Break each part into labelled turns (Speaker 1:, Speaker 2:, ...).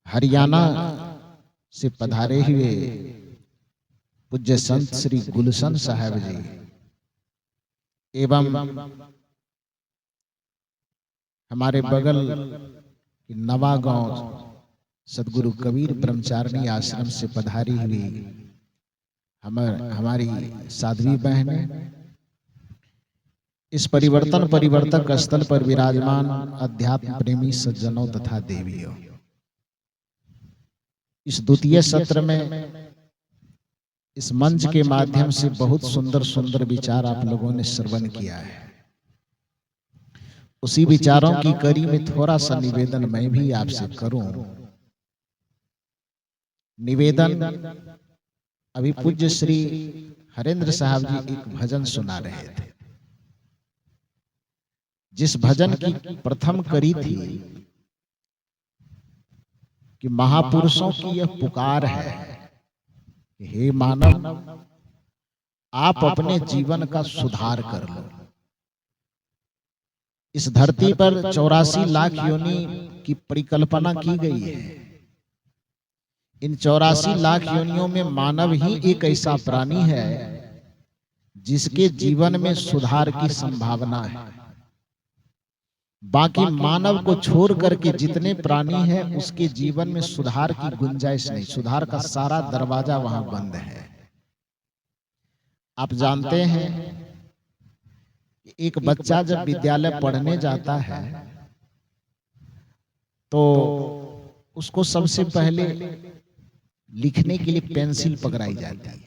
Speaker 1: हरियाणा से पधारे हुए पूज्य संत श्री गुलशन साहब जी एवं हमारे बगल की नवागांव सदगुरु कबीर ब्रह्मचारिणी आश्रम से पधारी हुई हमारी साध्वी बहनें, इस परिवर्तक स्थल पर विराजमान अध्यात्म प्रेमी सज्जनों तथा देवियों, इस द्वितीय सत्र में इस मंच के माध्यम से बहुत सुंदर सुंदर विचार आप लोगों ने श्रवण किया है। उसी विचारों की कड़ी में थोड़ा सा निवेदन मैं भी आपसे करूं। निवेदन, अभी पूज्य श्री हरेंद्र साहब जी एक भजन सुना रहे थे। जिस भजन की प्रथम कड़ी थी कि महापुरुषों की यह पुकार है कि हे मानव, आप अपने जीवन का सुधार कर लो। इस धरती पर 84 लाख योनि की परिकल्पना की गई है। इन 84 लाख योनियों में मानव ही एक ऐसा प्राणी है जिसके जीवन में सुधार की संभावना है। बाकी मानव को छोड़ करके जितने प्राणी हैं उसके जीवन में सुधार की गुंजाइश नहीं, सुधार का सारा दरवाजा वहां बंद है। आप जानते हैं कि एक बच्चा जब विद्यालय पढ़ने जाता है तो उसको सबसे पहले लिखने के लिए पेंसिल पकड़ाई जाती है।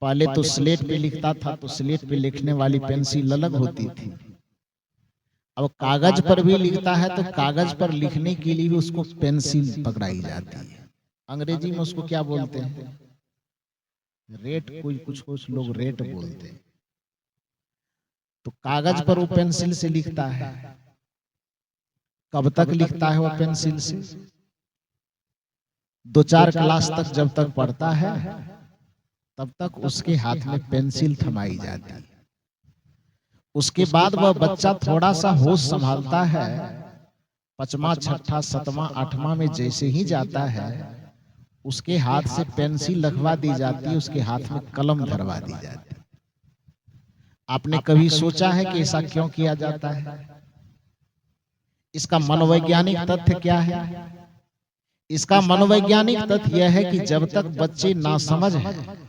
Speaker 1: पहले तो स्लेट पे लिखता था, तो स्लेट पे लिखने वाली पेंसिल अलग होती थी। अब कागज पर भी लिखता है तो कागज पर लिखने के लिए भी उसको पेंसिल पकड़ाई जाती है। अंग्रेजी में उसको क्या बोलते हैं? रेट, कुछ लोग रेट बोलते हैं। तो कागज पर वो पेंसिल से लिखता है। कब तक लिखता है वो पेंसिल से? 2-4 क्लास तक जब तक पढ़ता है तब तक उसके हाथ में पेंसिल थमाई जाती है। उसके बाद वह बच्चा थोड़ा सा होश संभालता है, 5वां, 6ठा, 7वां, 8वां में जैसे ही जाता है उसके हाथ से पेंसिल रखवा दी जाती है, उसके हाथ में कलम धरवा दी जाती है। आपने कभी सोचा है कि ऐसा क्यों किया जाता है? इसका मनोवैज्ञानिक तथ्य क्या है? इसका मनोवैज्ञानिक तथ्य यह है कि जब तक बच्चे नासमझ हैं,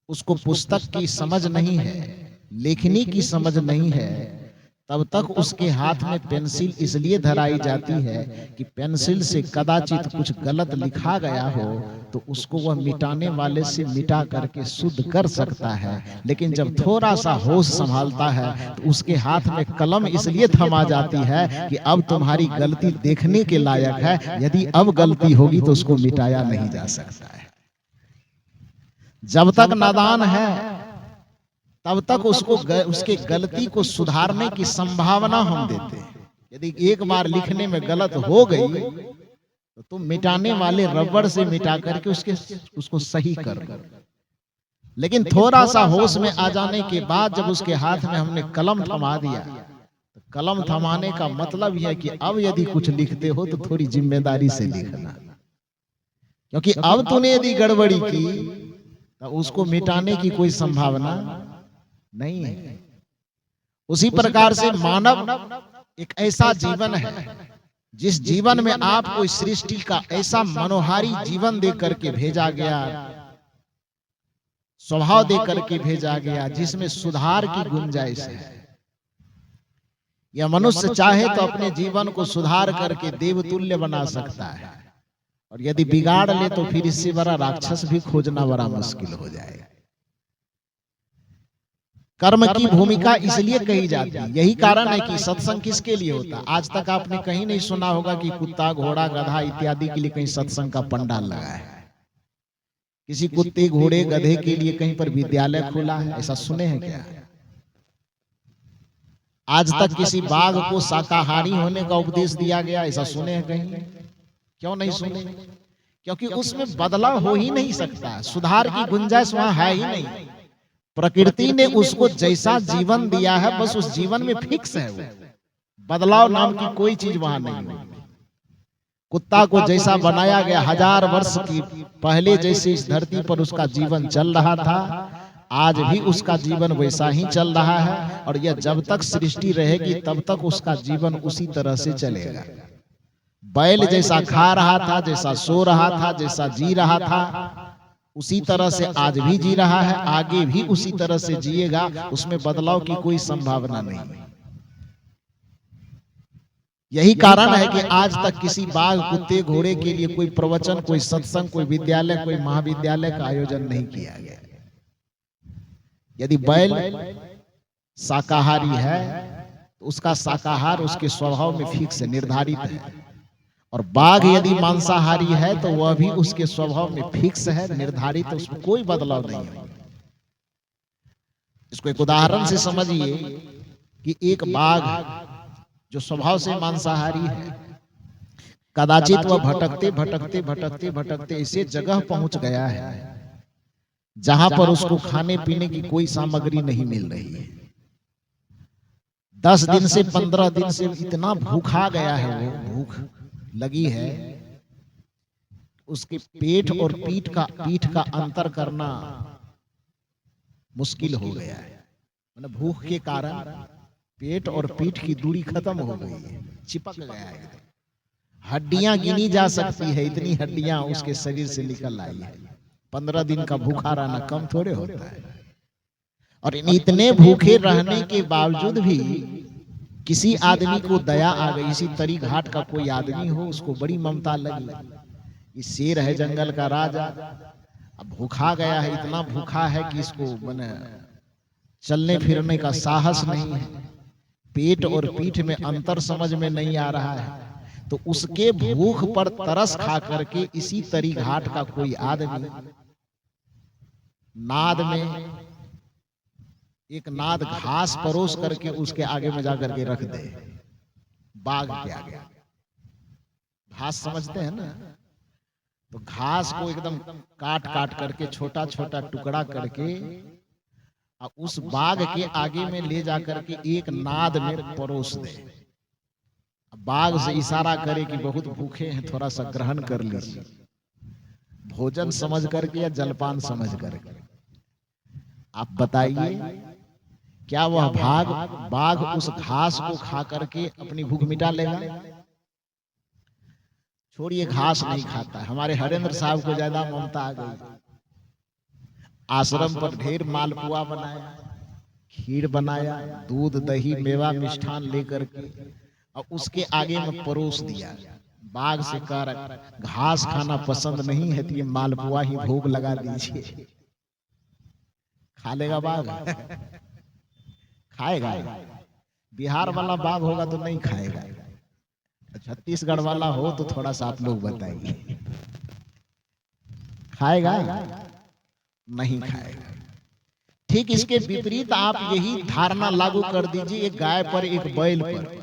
Speaker 1: उसको पुस्तक की समझ नहीं है, लेखनी की समझ नहीं है, तब तक उसके हाथ में पेंसिल इसलिए धराई जाती है कि पेंसिल से कदाचित कुछ गलत लिखा गया हो तो उसको वह मिटाने वाले से मिटा करके शुद्ध कर सकता है। लेकिन जब थोड़ा सा होश संभालता है तो उसके हाथ में कलम इसलिए थमा जाती है कि अब तुम्हारी गलती देखने के लायक है, यदि अब गलती होगी तो उसको मिटाया नहीं जा सकता है। जब तक नादान है तब तक उसको उसके गलती को सुधारने की संभावना हम देते हैं। यदि एक बार लिखने में गलत हो गई तो तुम मिटाने वाले रबड़ से मिटा करके उसको सही कर। लेकिन थोड़ा सा होश में आ जाने के बाद जब उसके हाथ में हमने कलम थमा दिया, तो कलम थमाने का मतलब यह है कि अब यदि कुछ लिखते हो तो थोड़ी जिम्मेदारी से लिखना, क्योंकि अब तूने यदि गड़बड़ी की तो उसको मिटाने की कोई संभावना नहीं है। उसी प्रकार से मानव एक ऐसा जीवन है जिस जीवन में आपको इस सृष्टि का ऐसा मनोहारी जीवन दे करके भेजा गया, स्वभाव दे करके भेजा गया जिसमें सुधार की गुंजाइश है। यह मनुष्य चाहे तो अपने जीवन को सुधार करके देवतुल्य बना सकता है, और यदि बिगाड़ ले तो फिर इससे बड़ा राक्षस भी खोजना बड़ा मुश्किल हो जाएगा। कर्म की भूमिका इसलिए कही जाती है, यही कारण है कि सत्संग किसके लिए होता है। आज तक आपने कहीं नहीं सुना होगा कि कुत्ता, घोड़ा, गधा इत्यादि के लिए कहीं सत्संग का पंडाल लगा है। किसी कुत्ते, घोड़े, गधे के लिए कहीं पर विद्यालय खुला है, ऐसा सुने हैं क्या? आज तक किसी बाघ को शाकाहारी होने का उपदेश दिया गया, ऐसा सुने हैं कहीं? क्यों नहीं सुने? क्योंकि उसमें बदलाव हो ही नहीं सकता, सुधार की गुंजाइश वहां है ही नहीं। प्रकृति ने उसको जैसा जीवन दिया है बस उस जीवन में फिक्स है वो। बदलाव नाम की कोई चीज वहां नहीं होगी। कुत्ता को जैसा बनाया गया 1000 वर्ष की पहले जैसे इस धरती पर उसका जीवन चल रहा था, आज भी उसका जीवन वैसा ही चल रहा है, और यह जब तक सृष्टि रहेगी तब तक उसका जीवन उसी तरह से चलेगा। बैल जैसा खा रहा था, जैसा सो रहा था, जैसा जी रहा था, उसी तरह से आज भी जी रहा है, आगे भी उसी तरह से जिएगा। उसमें बदलाव की कोई संभावना नहीं। यही कारण है कि आज तक किसी बाघ, कुत्ते, घोड़े के लिए कोई प्रवचन, कोई सत्संग, कोई विद्यालय, कोई महाविद्यालय का आयोजन नहीं किया गया। यदि बैल शाकाहारी है तो उसका शाकाहार उसके स्वभाव में फिक्स है, निर्धारित है, और बाघ यदि मांसाहारी है तो वह भी उसके स्वभाव में फिक्स है, निर्धारित है, उसमें कोई बदलाव नहीं है। इसको एक उदाहरण से समझिए कि एक बाघ जो स्वभाव से मांसाहारी है, कदाचित वह भटकते भटकते भटकते भटकते ऐसे जगह पहुंच गया है जहां पर उसको खाने पीने की कोई सामग्री नहीं मिल रही है। 10 दिन से 15 दिन से इतना भूखा गया है, वो भूख लगी है, उसके पेट और पीठ का अंतर करना मुश्किल हो गया है। मतलब भूख के कारण पेट और पीठ की दूरी खत्म हो गई है, चिपक गया है। हड्डियां गिनी जा सकती है, इतनी हड्डियां उसके शरीर से निकल आई है। 15 दिन का भूखा रहना कम थोड़े होता है। और इतने भूखे रहने के बावजूद भी किसी आदमी को दया आ गई, इसी तरी घाट का कोई आदमी हो, उसको बड़ी ममता लगी। ये शेर है जंगल का राजा, अब भूखा गया है, इतना भूखा है कि इसको माने चलने फिरने का साहस नहीं है, पेट और पीठ में अंतर समझ में नहीं आ रहा है। तो उसके भूख पर तरस खा करके इसी तरी घाट का कोई आदमी नाद में एक नाद घास परोस करके उसके आगे में जाकर के रख दे, बाघ के आगे। घास समझते हैं ना, तो घास को एकदम काट काट करके छोटा छोटा टुकड़ा करके उस बाघ के आगे में ले जाकर के एक नाद में परोस दे। बाघ से इशारा करे कि बहुत भूखे हैं, थोड़ा सा ग्रहण कर लीजिए, भोजन समझ करके या जलपान समझ करके। आप बताइए, क्या वह बाघ उस घास को खा करके अपनी भूख मिटा लेगा? छोड़िए, घास नहीं खाता। हमारे हरेंद्र साहब को ज्यादा ममता आ गई, आश्रम पर ढेर मालपुआ बनाया, खीर बनाया, दूध दही मेवा मिष्ठान लेकर के और उसके आगे में परोस दिया। बाघ से कर घास खाना पसंद नहीं है तो ये मालपुआ ही भोग लगा दीजिए। खा लेगा बाघ? खाएगा? बिहार वाला बाघ होगा तो नहीं खाएगा, छत्तीसगढ़ वाला हो तो थोड़ा सा आप लोग बताइए, खाएगा? नहीं खाएगा। ठीक इसके विपरीत आप यही धारणा लागू कर दीजिए एक गाय पर, एक बैल पर।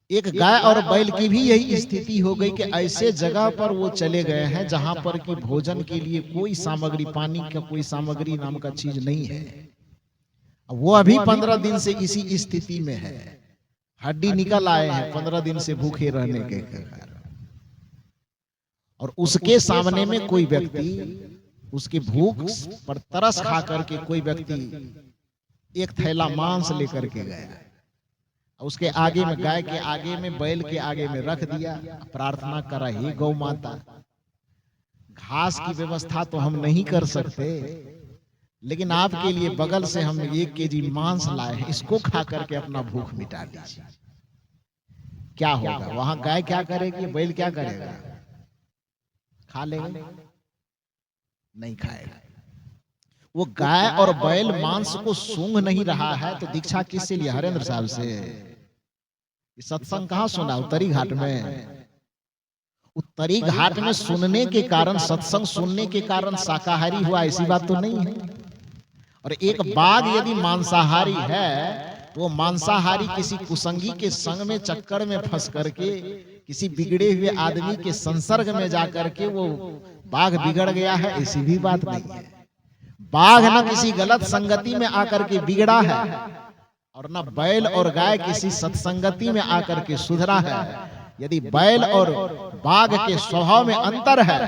Speaker 1: एक गाय और बैल की भी यही स्थिति हो गई कि ऐसे जगह पर वो चले गए हैं जहां पर कि भोजन के लिए कोई सामग्री, पानी का कोई सामग्री नाम का चीज नहीं है। वो अभी 15 दिन से इसी स्थिति में है, हड्डी निकल आए हैं 15 दिन से भूखे रहने के कारण। और उसके सामने में कोई व्यक्ति उसकी भूख पर तरस खा करके कोई व्यक्ति एक थैला मांस लेकर के गया, उसके आगे में, गाय के आगे में, बैल के आगे में रख दिया, प्रार्थना करा, हे गौ माता, घास की व्यवस्था तो हम नहीं कर सकते, लेकिन आपके लिए बगल से हम 1 केजी मांस लाए हैं, इसको खा करके अपना भूख मिटा लीजिए। क्या होगा वहां? गाय क्या करेगी, बैल क्या करेगा? खा लेगा? नहीं खाएगा। वो गाय और बैल मांस को सूंघ नहीं रहा है तो दीक्षा किससे लिया? हरेंद्र साहब से। सत्संग कहाँ सुना? उत्तरी घाट में। उत्तरी घाट में सुनने के कारण, सत्संग सुनने के कारण शाकाहारी हुआ, ऐसी बात तो नहीं है। और एक बाघ यदि मांसाहारी है तो वो मांसाहारी किसी कुसंगी के संग में, चक्कर में फंस करके किसी बिगड़े हुए आदमी के संसर्ग में जाकर के वो बाघ बिगड़ गया है, ऐसी भी बात नहीं है। बाघ न किसी गलत संगति में आकर के बिगड़ा है और न बैल और गाय किसी सत्संगति में आकर के सुधरा है। यदि बैल और बाघ के स्वभाव में अंतर है,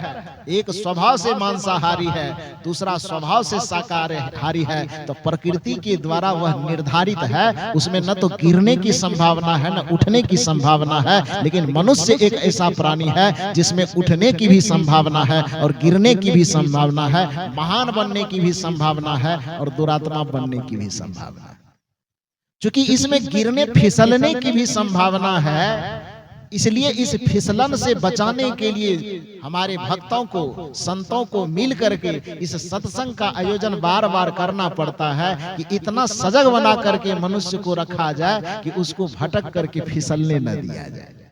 Speaker 1: एक स्वभाव से मांसाहारी है, दूसरा स्वभाव से शाकाहारी है, तो प्रकृति के द्वारा वह निर्धारित है। उसमें न तो गिरने की संभावना है न उठने की संभावना है। लेकिन मनुष्य एक ऐसा प्राणी है जिसमें उठने की भी संभावना है और गिरने की भी संभावना है, महान बनने की भी संभावना है और दुरात्मा बनने की भी संभावना है। क्योंकि इसमें गिरने फिसलने की भी संभावना है, इसलिए इस फिसलन से बचाने के लिए हमारे भक्तों को, संतों को मिल करके इस सत्संग का आयोजन बार बार करना पड़ता है कि इतना सजग बना करके मनुष्य को रखा जाए कि उसको भटक करके फिसलने न दिया जाए।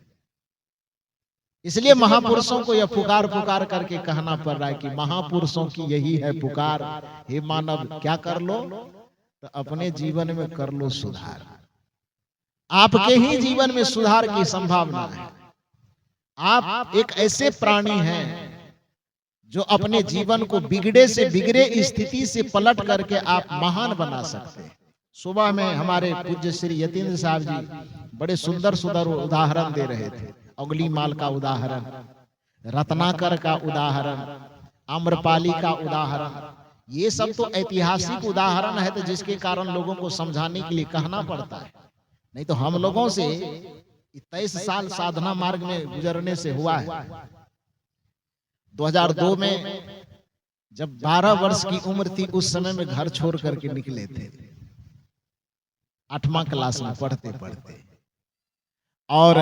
Speaker 1: इसलिए महापुरुषों को यह पुकार पुकार करके कहना पड़ रहा है कि महापुरुषों की यही है पुकार, हे मानव क्या कर लो, तो अपने जीवन में कर लो सुधार। आपके ही जीवन में सुधार की संभावना है। आप एक ऐसे प्राणी हैं जो अपने जीवन को बिगड़े से बिगड़े स्थिति से पलट करके आप महान बना सकते हैं। सुबह में हमारे पूज्य श्री यतीन्द्र साहब जी बड़े सुंदर सुंदर उदाहरण दे रहे थे। अंगुलीमाल का उदाहरण, रत्नाकर का उदाहरण, आम्रपाली का उदाहरण, ये सब तो ऐतिहासिक उदाहरण है, तो जिसके कारण लोगों को समझाने के लिए कहना पड़ता है। नहीं तो हम लोगों से 23 साल साधना मार्ग में गुजरने से हुआ है। 2002 में जब 12 वर्ष की उम्र थी, उस समय में घर छोड़ करके निकले थे, 8वां क्लास में पढ़ते पढ़ते, और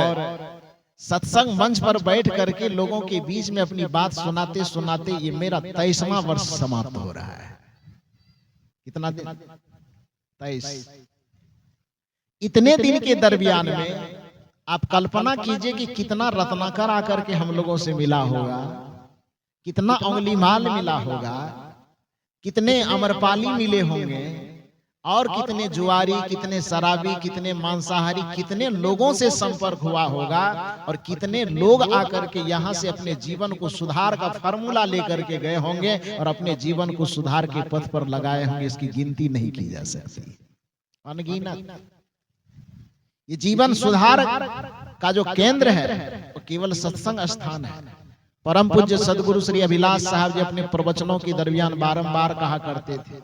Speaker 1: सत्संग मंच पर बैठ करके लोगों के बीच में अपनी बात सुनाते सुनाते ये मेरा 23वां वर्ष समाप्त हो रहा है। कितना दिन? 23। इतने दिन के दरमियान में आप कल्पना कीजिए कि कितना रत्नाकर आकर के हम लोगों से मिला होगा, कितना अंगुलीमाल मिला होगा, कितने अमरपाली मिले होंगे, और कितने जुआरी, कितने शराबी, कितने मांसाहारी, कितने लोगों से संपर्क हुआ होगा, और कितने लोग आकर के यहाँ से अपने जीवन को सुधार का फार्मूला लेकर के गए होंगे और अपने जीवन को सुधार के पथ पर लगाए होंगे। इसकी गिनती नहीं की जा सकती, अनगिनत। ये जीवन सुधार का जो केंद्र है वो केवल सत्संग स्थान है। परम पूज्य सदगुरु श्री अभिलाष साहब जी अपने प्रवचनों के दरमियान बारंबार कहा करते थे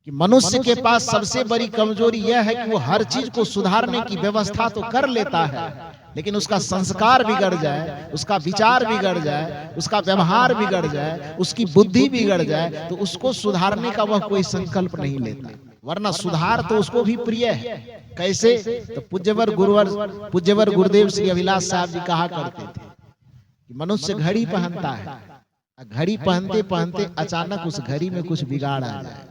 Speaker 1: कि मनुष्य के पास सबसे बड़ी कमजोरी यह है कि वो हर चीज को सुधारने की व्यवस्था तो कर लेता है, लेकिन उसका संस्कार बिगड़ जाए, उसका विचार बिगड़ जाए, उसका व्यवहार बिगड़ जाए, उसकी बुद्धि बिगड़ जाए, तो उसको सुधारने का वह कोई संकल्प नहीं लेता। वरना सुधार तो उसको भी प्रिय है। कैसे? तो पूज्यवर गुरुदेव श्री अभिलाष साहब जी कहा करते थे कि मनुष्य घड़ी पहनता है, घड़ी पहनते पहनते अचानक उस घड़ी में कुछ बिगाड़ आ जाए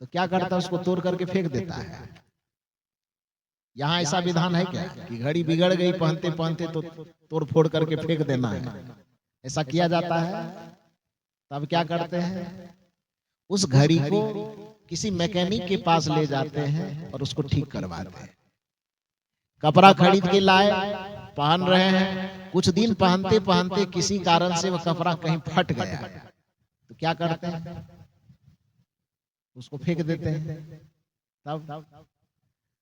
Speaker 1: तो क्या करता है? उसको तोड़ करके फेंक देता है। यहाँ ऐसा विधान है क्या कि घड़ी बिगड़ गई पहनते पहनते तो तोड़ फोड़ करके फेंक देना है? ऐसा किया जाता है? तब क्या करते हैं? उस घड़ी को किसी मैकेनिक के पास ले जाते हैं और उसको ठीक करवाते हैं। कपड़ा खरीद के लाए, पहन रहे हैं, कुछ दिन पहनते पहनते किसी कारण से वह कपड़ा कहीं फट गया, तो क्या करते हैं? उसको फेंक देते हैं। तब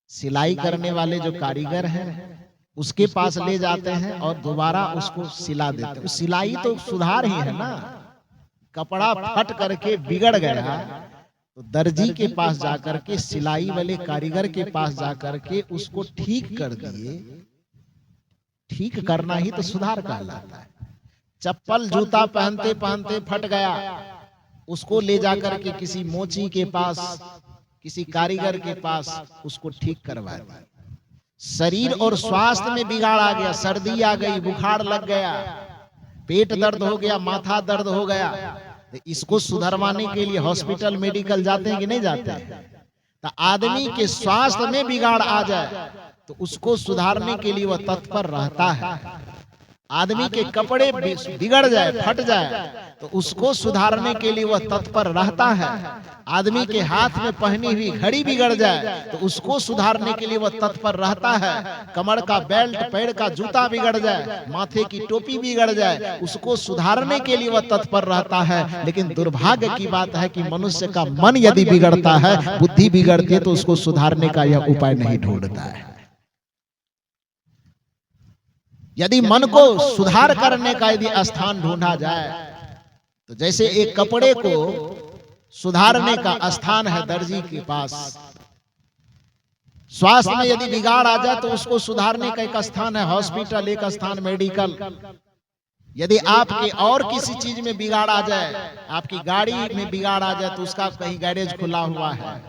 Speaker 1: सिलाई करने वाले जो कारीगर हैं उसके पास ले जाते हैं और दोबारा उसको सिला देते हैं। सिलाई तो सुधार ही है ना। कपड़ा फट करके बिगड़ गया तो दर्जी के पास जाकर के, सिलाई वाले कारीगर के पास जाकर के उसको ठीक कर दिए। ठीक करना ही तो सुधार कहलाता है। चप्पल जूता पहनते पहनते फट गया, उसको ले जाकर के किसी मोची के पास, किसी कारीगर के पास उसको ठीक करवा दिया। शरीर और स्वास्थ्य में बिगाड़ आ गया, सर्दी आ गई, बुखार लग गया, पेट दर्द हो गया, माथा दर्द हो गया, तो इसको सुधरवाने के लिए हॉस्पिटल मेडिकल जाते हैं कि नहीं जाते हैं? तो आदमी के स्वास्थ्य में बिगाड़ आ जाए तो उसको सुधारने के लिए वह तत्पर रहता है। आदमी के कपड़े बिगड़ जाए, फट जाए, तो उसको सुधारने के लिए वह तत्पर रहता है। आदमी के हाथ में पहनी हुई घड़ी बिगड़ जाए तो उसको सुधारने के लिए वह तत्पर रहता है। कमर का बेल्ट, पैर का जूता बिगड़ जाए, माथे की टोपी बिगड़ जाए, उसको सुधारने के लिए वह तत्पर रहता है। लेकिन दुर्भाग्य की बात है कि मनुष्य का मन यदि बिगड़ता है, बुद्धि बिगड़ती है, तो उसको सुधारने का यह उपाय नहीं ढूंढता है। यदि मन को सुधार करने का यदि स्थान ढूंढा जाए, तो जैसे एक कपड़े को सुधारने का स्थान है दर्जी के पास, स्वास्थ्य में यदि बिगाड़ आ जाए तो उसको सुधारने का एक स्थान है हॉस्पिटल, एक स्थान मेडिकल। यदि आपके और किसी चीज में बिगाड़ आ जाए, आपकी गाड़ी में बिगाड़ आ जाए, तो उसका कहीं गैरेज खुला हुआ है।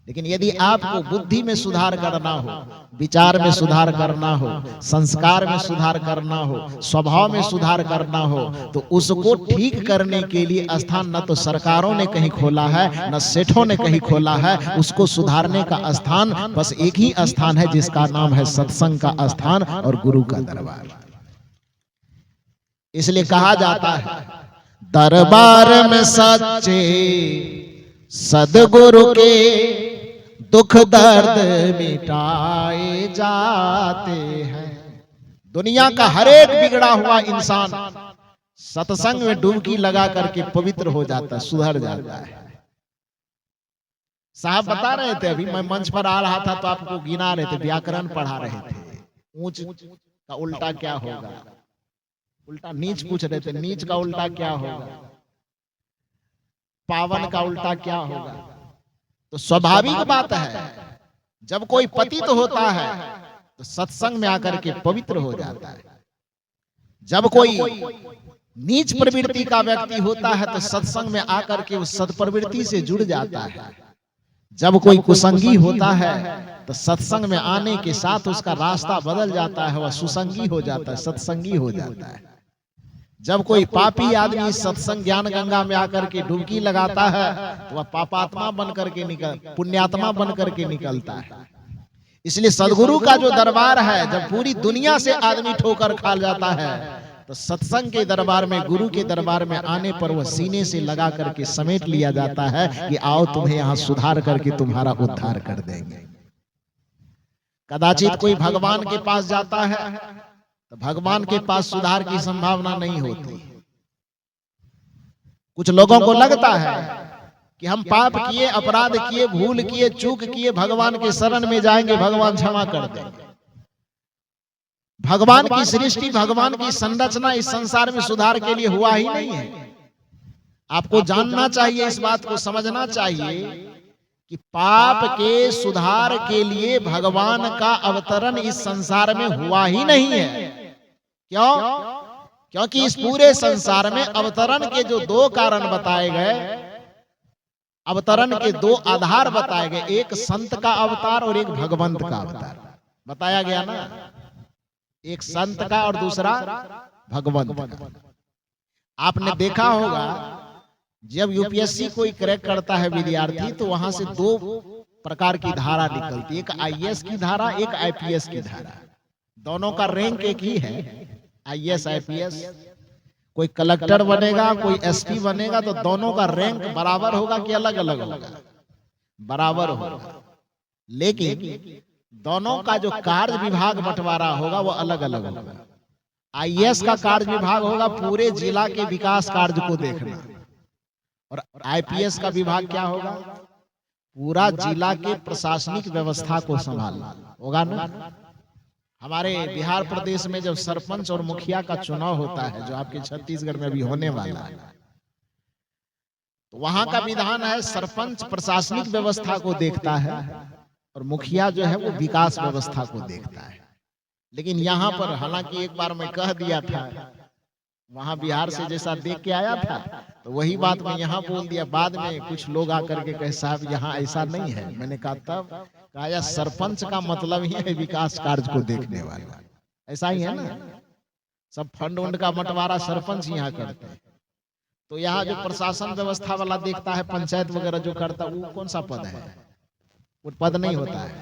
Speaker 1: लेकिन यदि आपको बुद्धि में सुधार करना हो, विचार में सुधार करना हो, संस्कार में सुधार करना हो, स्वभाव में सुधार करना हो, तो उसको ठीक करने के लिए स्थान न तो सरकारों ने कहीं खोला है, न सेठों ने कहीं खोला है। उसको सुधारने का स्थान बस एक ही स्थान है, जिसका नाम है सत्संग का स्थान और गुरु का दरबार। इसलिए कहा जाता है दरबार में सच्चे सदगुरु के दुख दर्द मिटाए जाते हैं। दुनिया का हर एक बिगड़ा हुआ इंसान सत्संग में डुबकी लगा करके पवित्र हो जाता है, सुधर जाता है। साहब बता रहे थे, अभी मैं मंच पर आ रहा था तो आपको गिना रहे थे, व्याकरण पढ़ा रहे थे। ऊंच का उल्टा क्या होगा, उल्टा नीच पूछ रहे थे, नीच का उल्टा क्या होगा, पावन का उल्टा क्या होगा। तो स्वाभाविक बात है, जब कोई पतित होता है तो सत्संग में आकर के पवित्र हो जाता है। जब कोई नीच प्रवृत्ति का व्यक्ति होता है तो सत्संग में आकर के उस सत्प्रवृत्ति से जुड़ जाता है। जब कोई कुसंगी होता है तो सत्संग में आने के साथ उसका रास्ता बदल जाता है, वह सुसंगी हो जाता है, सत्संगी हो जाता है। जब कोई पापी आदमी सत्संग ज्ञान गंगा में आकर के डुबकी लगाता है तो वह पापात्मा बन करके पुण्यात्मा बन करके निकलता है। इसलिए सदगुरु का जो दरबार है, जब पूरी दुनिया से आदमी ठोकर खा जाता है, तो सत्संग के दरबार में, गुरु के दरबार में आने पर वह सीने से लगा करके समेट लिया जाता है कि आओ तुम्हें यहां सुधार करके तुम्हारा उद्धार कर देंगे। कदाचित कोई भगवान के पास जाता है तो भगवान के पास सुधार की संभावना नहीं होती। कुछ लोगों को लगता है कि हम पाप किए, अपराध किए, भूल किए, चूक किए, भगवान के शरण में जाएंगे, भगवान क्षमा कर देंगे। भगवान की सृष्टि, भगवान की संरचना इस संसार में सुधार के लिए हुआ ही नहीं है। आपको जानना चाहिए, इस बात को समझना चाहिए कि पाप के सुधार के लिए भगवान का अवतरण इस संसार में हुआ ही नहीं है। क्यों? क्योंकि इस पूरे संसार में अवतरण के जो दो कारण बताए गए, अवतरण के दो आधार बताए गए, एक संत का अवतार और एक भगवंत का अवतार बताया गया ना। एक संत का और दूसरा भगवंत का। आपने देखा होगा जब यूपीएससी कोई क्रैक करता है विद्यार्थी, तो वहां से दो प्रकार की धारा निकलती है, एक आईएएस की धारा, एक आईपीएस की धारा। दोनों का रैंक एक ही है, आईएएस आईपीएस। कोई कलेक्टर बनेगा, कोई एसपी बनेगा, तो दोनों का रैंक बराबर होगा कि अलग अलग होगा? बराबर होगा। लेकिन दोनों का जो कार्य विभाग बंटवारा होगा वो अलग अलग होगा। आईएएस का कार्य विभाग होगा पूरे जिला के विकास कार्य को देखना, और आईपीएस का विभाग क्या होगा? पूरा जिला के प्रशासनिक व्यवस्था को संभालना होगा ना। हमारे बिहार प्रदेश में जब सरपंच और मुखिया का चुनाव होता है, जो आपके छत्तीसगढ़ में भी होने वाला है, तो वहां का विधान है सरपंच प्रशासनिक व्यवस्था को देखता है और मुखिया जो है वो विकास व्यवस्था को देखता है। लेकिन यहाँ पर, हालांकि एक बार मैं कह दिया था, वहां बिहार से जैसा देख के आया था, तो वही बात मैं यहाँ बोल दिया। बाद में कुछ लोग आकर के कहे साहब यहाँ ऐसा नहीं है। मैंने कहा तब कहा यार, सरपंच का मतलब ही है विकास कार्य को देखने वाला। ऐसा ही है ना, सब फंड वंड का बंटवारा सरपंच यहाँ करते हैं। तो यहाँ जो प्रशासन व्यवस्था वाला देखता है, पंचायत वगैरह जो करता है, वो कौन सा पद है? वो पद नहीं होता है,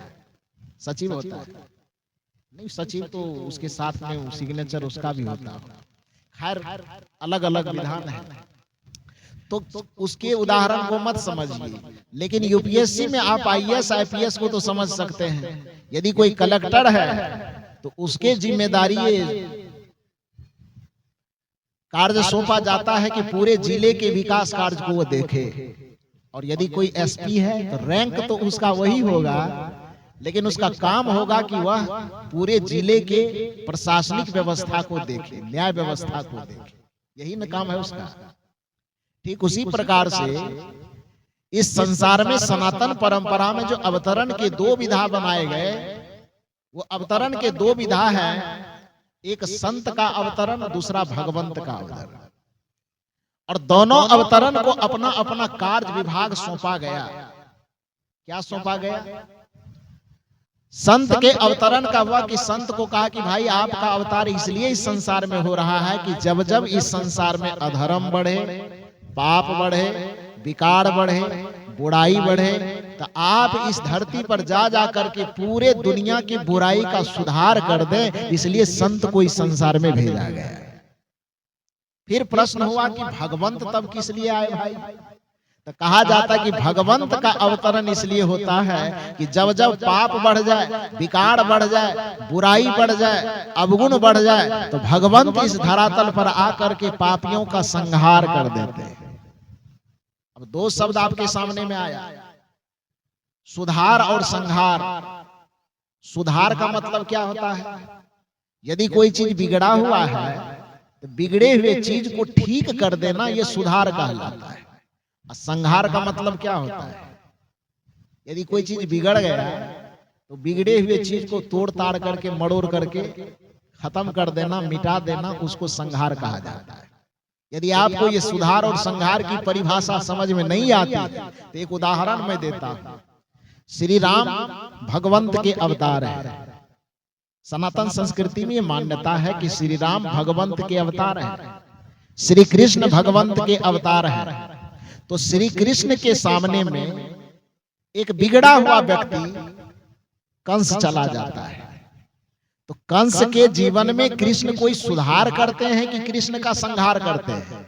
Speaker 1: सचिव होता है। नहीं, सचिव तो उसके साथ में सिग्नेचर उसका भी होता है। खैर अलग अलग विधान है, तो उसके उदाहरण को मत समझिए। लेकिन यूपीएससी में आप आईएएस आईपीएस को तो समझ सकते हैं। यदि कोई कलेक्टर है तो उसके जिम्मेदारी कार्य सौंपा जाता है कि पूरे जिले के विकास कार्य को वो देखे। और यदि कोई एसपी है तो रैंक तो उसका वही होगा, लेकिन उसका काम होगा कि वह पूरे जिले के प्रशासनिक व्यवस्था को देखे, न्याय व्यवस्था को देखे, यही न काम है उसका। ठीक उसी प्रकार से इस संसार में सनातन परंपरा में जो अवतरण के दो विधा बनाए गए, वो अवतरण के दो विधा है, एक संत का अवतरण, दूसरा भगवंत का अवतरण। और दोनों अवतरण को अपना अपना कार्य विभाग सौंपा गया। क्या सौंपा गया? संत के अवतरण का हुआ कि संत को कहा कि भाई आपका अवतार इसलिए इस संसार में हो रहा है कि जब जब इस संसार में अधर्म बढ़े, पाप बढ़े, विकार बढ़े, बुराई बढ़े, तो आप इस धरती पर जा जा करके पूरे दुनिया की बुराई का सुधार कर दें, इसलिए संत को इस संसार में भेजा गया। फिर प्रश्न हुआ कि भगवंत तब किस लिए आए भाई? तो कहा जाता है कि भगवंत का अवतरण इसलिए होता है कि जब जब पाप बढ़ जाए, विकार बढ़ जाए, बुराई बढ़ जाए, अवगुण बढ़ जाए, तो भगवंत इस धरातल पर आकर के पापियों का संहार कर देते हैं। अब दो शब्द आपके सामने में आया, सुधार और संहार। सुधार का मतलब क्या होता है? यदि कोई चीज बिगड़ा हुआ है तो बिगड़े हुए चीज को ठीक कर देना, यह सुधार कहलाता है। और संहार का मतलब क्या होता है? यदि कोई चीज बिगड़ गया तो बिगड़े हुए चीज को तोड़ ताड़ करके, मड़ोड़ करके खत्म कर देना, मिटा देना, उसको संहार कहा जाता है। यदि आपको ये सुधार और संहार की परिभाषा समझ में नहीं आती तो एक उदाहरण मैं देता हूं। श्री राम भगवंत के अवतार है। सनातन संस्कृति में मान्यता है कि श्री राम भगवंत के अवतार है, श्री कृष्ण भगवंत के अवतार है। तो श्री कृष्ण के सामने में एक बिगड़ा हुआ व्यक्ति कंस चला जाता है, तो कंस के जीवन में कृष्ण कोई सुधार करते हैं कि कृष्ण का संहार करते हैं?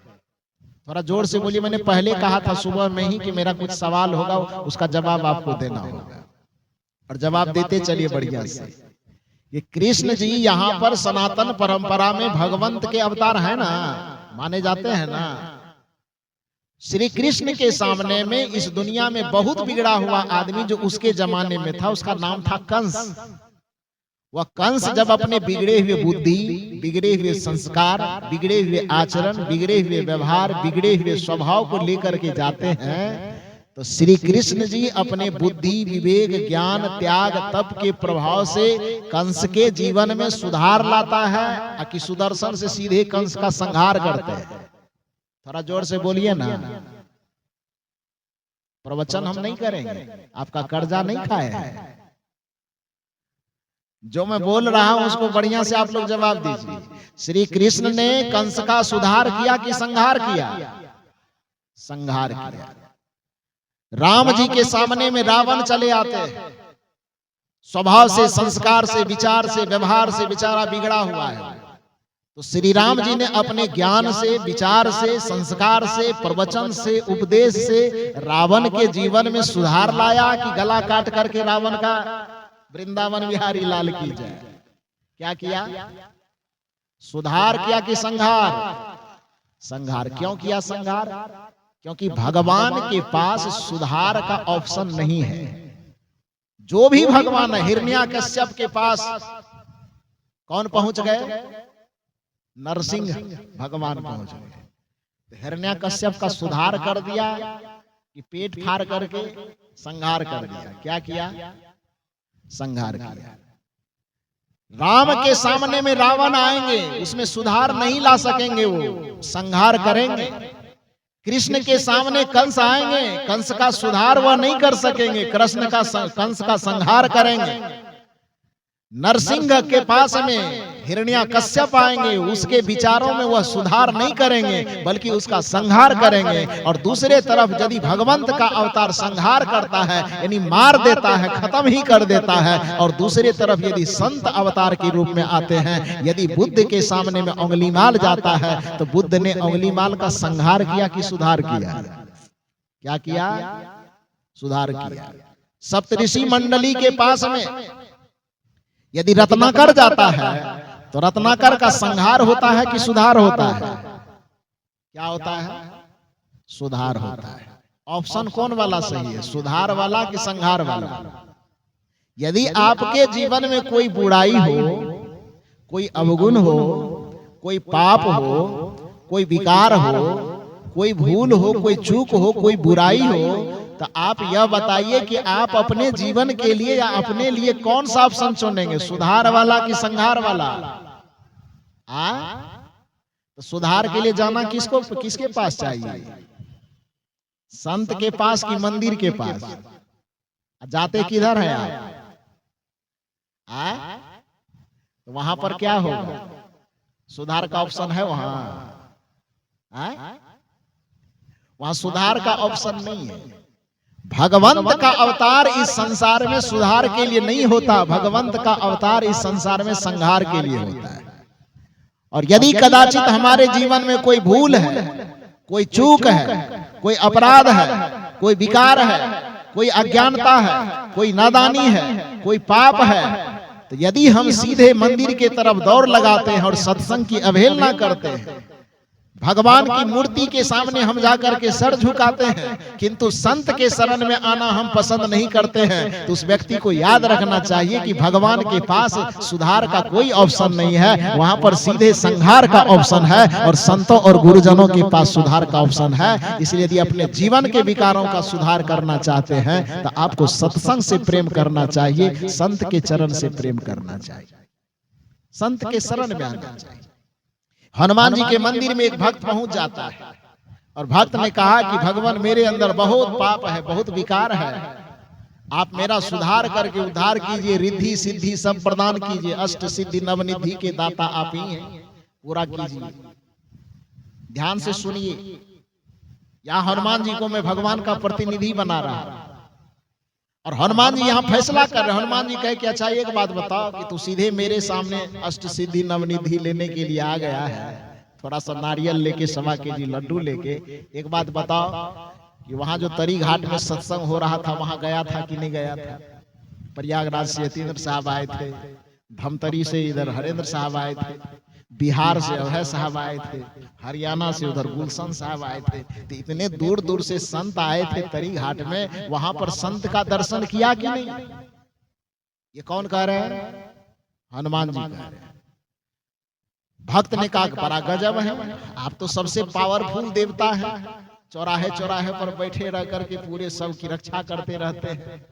Speaker 1: थोड़ा जोर से बोलिए। मैंने पहले कहा था सुबह में ही कि मेरा कुछ सवाल होगा, उसका जवाब आपको देना होगा, और जवाब देते चलिए बढ़िया से। ये कृष्ण जी यहाँ पर सनातन परंपरा में भगवंत के अवतार है ना, माने जाते हैं ना। श्री कृष्ण के सामने में इस दुनिया में बहुत बिगड़ा हुआ आदमी जो उसके जमाने में था, उसका नाम था कंस। वह कंस जब अपने बिगड़े हुए बुद्धि, बिगड़े हुए संस्कार, बिगड़े हुए आचरण, बिगड़े हुए व्यवहार, बिगड़े हुए स्वभाव को लेकर के जाते हैं, तो श्री कृष्ण जी अपने बुद्धि, विवेक, ज्ञान, त्याग, तप के प्रभाव से कंस के जीवन में सुधार लाता है कि सुदर्शन से सीधे कंस का संहार करते हैं। थोड़ा जोर से बोलिए ना। प्रवचन हम नहीं करेंगे, आपका कर्जा नहीं खाए हैं। जो मैं बोल रहा हूं उसको बढ़िया से आप लोग जवाब दीजिए। श्री कृष्ण ने कंस का सुधार किया कि संहार किया? संहार किया। राम जी के सामने में रावण चले आते हैं, स्वभाव से, संस्कार से, विचार से, व्यवहार से बेचारा बिगड़ा हुआ है। तो श्री राम जी ने अपने ज्ञान से, विचार से, संस्कार से, प्रवचन से, उपदेश से रावण के जीवन में सुधार लाया कि गला काट करके रावण का वृंदावन बिहारी लाल की जाए। क्या किया? सुधार किया कि संहार? संहार। क्यों किया संहार? क्योंकि भगवान के पास सुधार का ऑप्शन नहीं है। जो भी भगवान है, हिरण्याकश्यप के पास कौन पहुंच गए? नरसिंह भगवान पहुंच गए। तो हिरण्याकश्यप का सुधार कर दिया कि पेट फाड़ करके संहार कर दिया? क्या किया? संहार किया। राम के सामने में रावण आएंगे, उसमें सुधार नहीं ला सकेंगे, वो संहार करेंगे। कृष्ण के सामने कंस आएंगे, कंस का सुधार वह नहीं कर सकेंगे, कंस का संहार करेंगे। नरसिंह के पास में हिरण्यकश्यप आएंगे, उसके विचारों में वह सुधार नहीं करेंगे बल्कि उसका संहार करेंगे। और दूसरे तरफ यदि भगवंत का अवतार संहार करता है यानी मार देता है, खत्म ही कर देता है, और दूसरे तरफ यदि संत अवतार के रूप में आते हैं, यदि बुद्ध के सामने में अंगुलीमाल जाता है तो बुद्ध ने अंगुलीमाल का संहार किया कि सुधार किया? क्या किया? सुधार किया। सप्तऋषि मंडली के पास में यदि रत्नाकर जाता है तो रत्नाकर का संहार होता है कि सुधार होता है? क्या होता है? सुधार होता है। ऑप्शन कौन वाला सही है, सुधार वाला कि संहार वाला? यदि आपके जीवन में कोई बुराई हो, कोई अवगुण हो, कोई पाप हो, कोई विकार हो, कोई भूल हो, कोई चूक हो, कोई बुराई हो, तो आप यह बताइए कि आप अपने जीवन के लिए या अपने लिए कौन सा ऑप्शन चुनेंगे, सुधार वाला कि संहार वाला? तो सुधार के लिए जाना किसके पास चाहिए? संत के पास कि मंदिर के पास? जाते किधर है आप? तो वहां पर क्या होगा? सुधार का ऑप्शन है वहां? वहां सुधार का ऑप्शन नहीं है। भगवंत का अवतार इस संसार में सुधार के लिए नहीं होता, भगवंत का अवतार इस संसार में संहार के लिए होता है। और यदि कदाचित हमारे जीवन में कोई भूल है, कोई चूक है, कोई अपराध है, कोई विकार है, कोई अज्ञानता है, कोई नादानी है, कोई पाप है, तो यदि हम सीधे मंदिर के तरफ दौड़ लगाते हैं और सत्संग की अवहेलना करते हैं, भगवान की मूर्ति के सामने हम जाकर के सर झुकाते हैं, किंतु संत के शरण में आना हम पसंद नहीं करते हैं, तो उस व्यक्ति को याद रखना चाहिए कि भगवान के पास सुधार का कोई ऑप्शन नहीं है, वहां पर सीधे संहार का ऑप्शन है। और संतों और गुरुजनों के पास सुधार का ऑप्शन है। इसलिए यदि अपने जीवन के विकारों का सुधार करना चाहते हैं तो आपको सत्संग से प्रेम करना चाहिए, संत के चरण से प्रेम करना चाहिए, संत के शरण में आना चाहिए। हनुमान जी के मंदिर में एक भक्त पहुंच जाता है और भक्त ने कहा कि भगवान, मेरे अंदर बहुत पाप है, बहुत विकार है, आप मेरा सुधार करके उद्धार कीजिए, रिद्धि सिद्धि सब प्रदान कीजिए, अष्ट सिद्धि नवनिधि के दाता आप ही हैं, पूरा कीजिए। ध्यान से सुनिए, यहाँ हनुमान जी को मैं भगवान का प्रतिनिधि बना रहा हूं और हनुमान जी यहाँ फैसला कर रहे हैं। हनुमान जी कहे कि अच्छा एक बात बताओ कि तू सीधे मेरे सामने अष्ट सिद्धि नवनिधि लेने के लिए आ गया है, थोड़ा सा नारियल लेके 1.25 केजी लड्डू लेके, एक बात बताओ कि वहां जो तरी घाट में सत्संग हो रहा था वहां गया था कि नहीं गया था? प्रयागराज से यतीन्द्र साहब आए थे, धमतरी से इधर हरेंद्र साहब आए थे, बिहार से अभय साहब आए थे, हरियाणा से उधर गुलशन साहब आए थे, तो इतने दूर दूर से संत आए थे तरी घाट में, वहां पर संत का दर्शन किया कि नहीं? ये कौन कह रहे हैं? हनुमान जी कह रहे हैं। भक्त ने कहा बड़ा गजब है, आप तो सबसे पावरफुल देवता है, चौराहे चौराहे पर बैठे रह करके पूरे सब की रक्षा करते रहते हैं,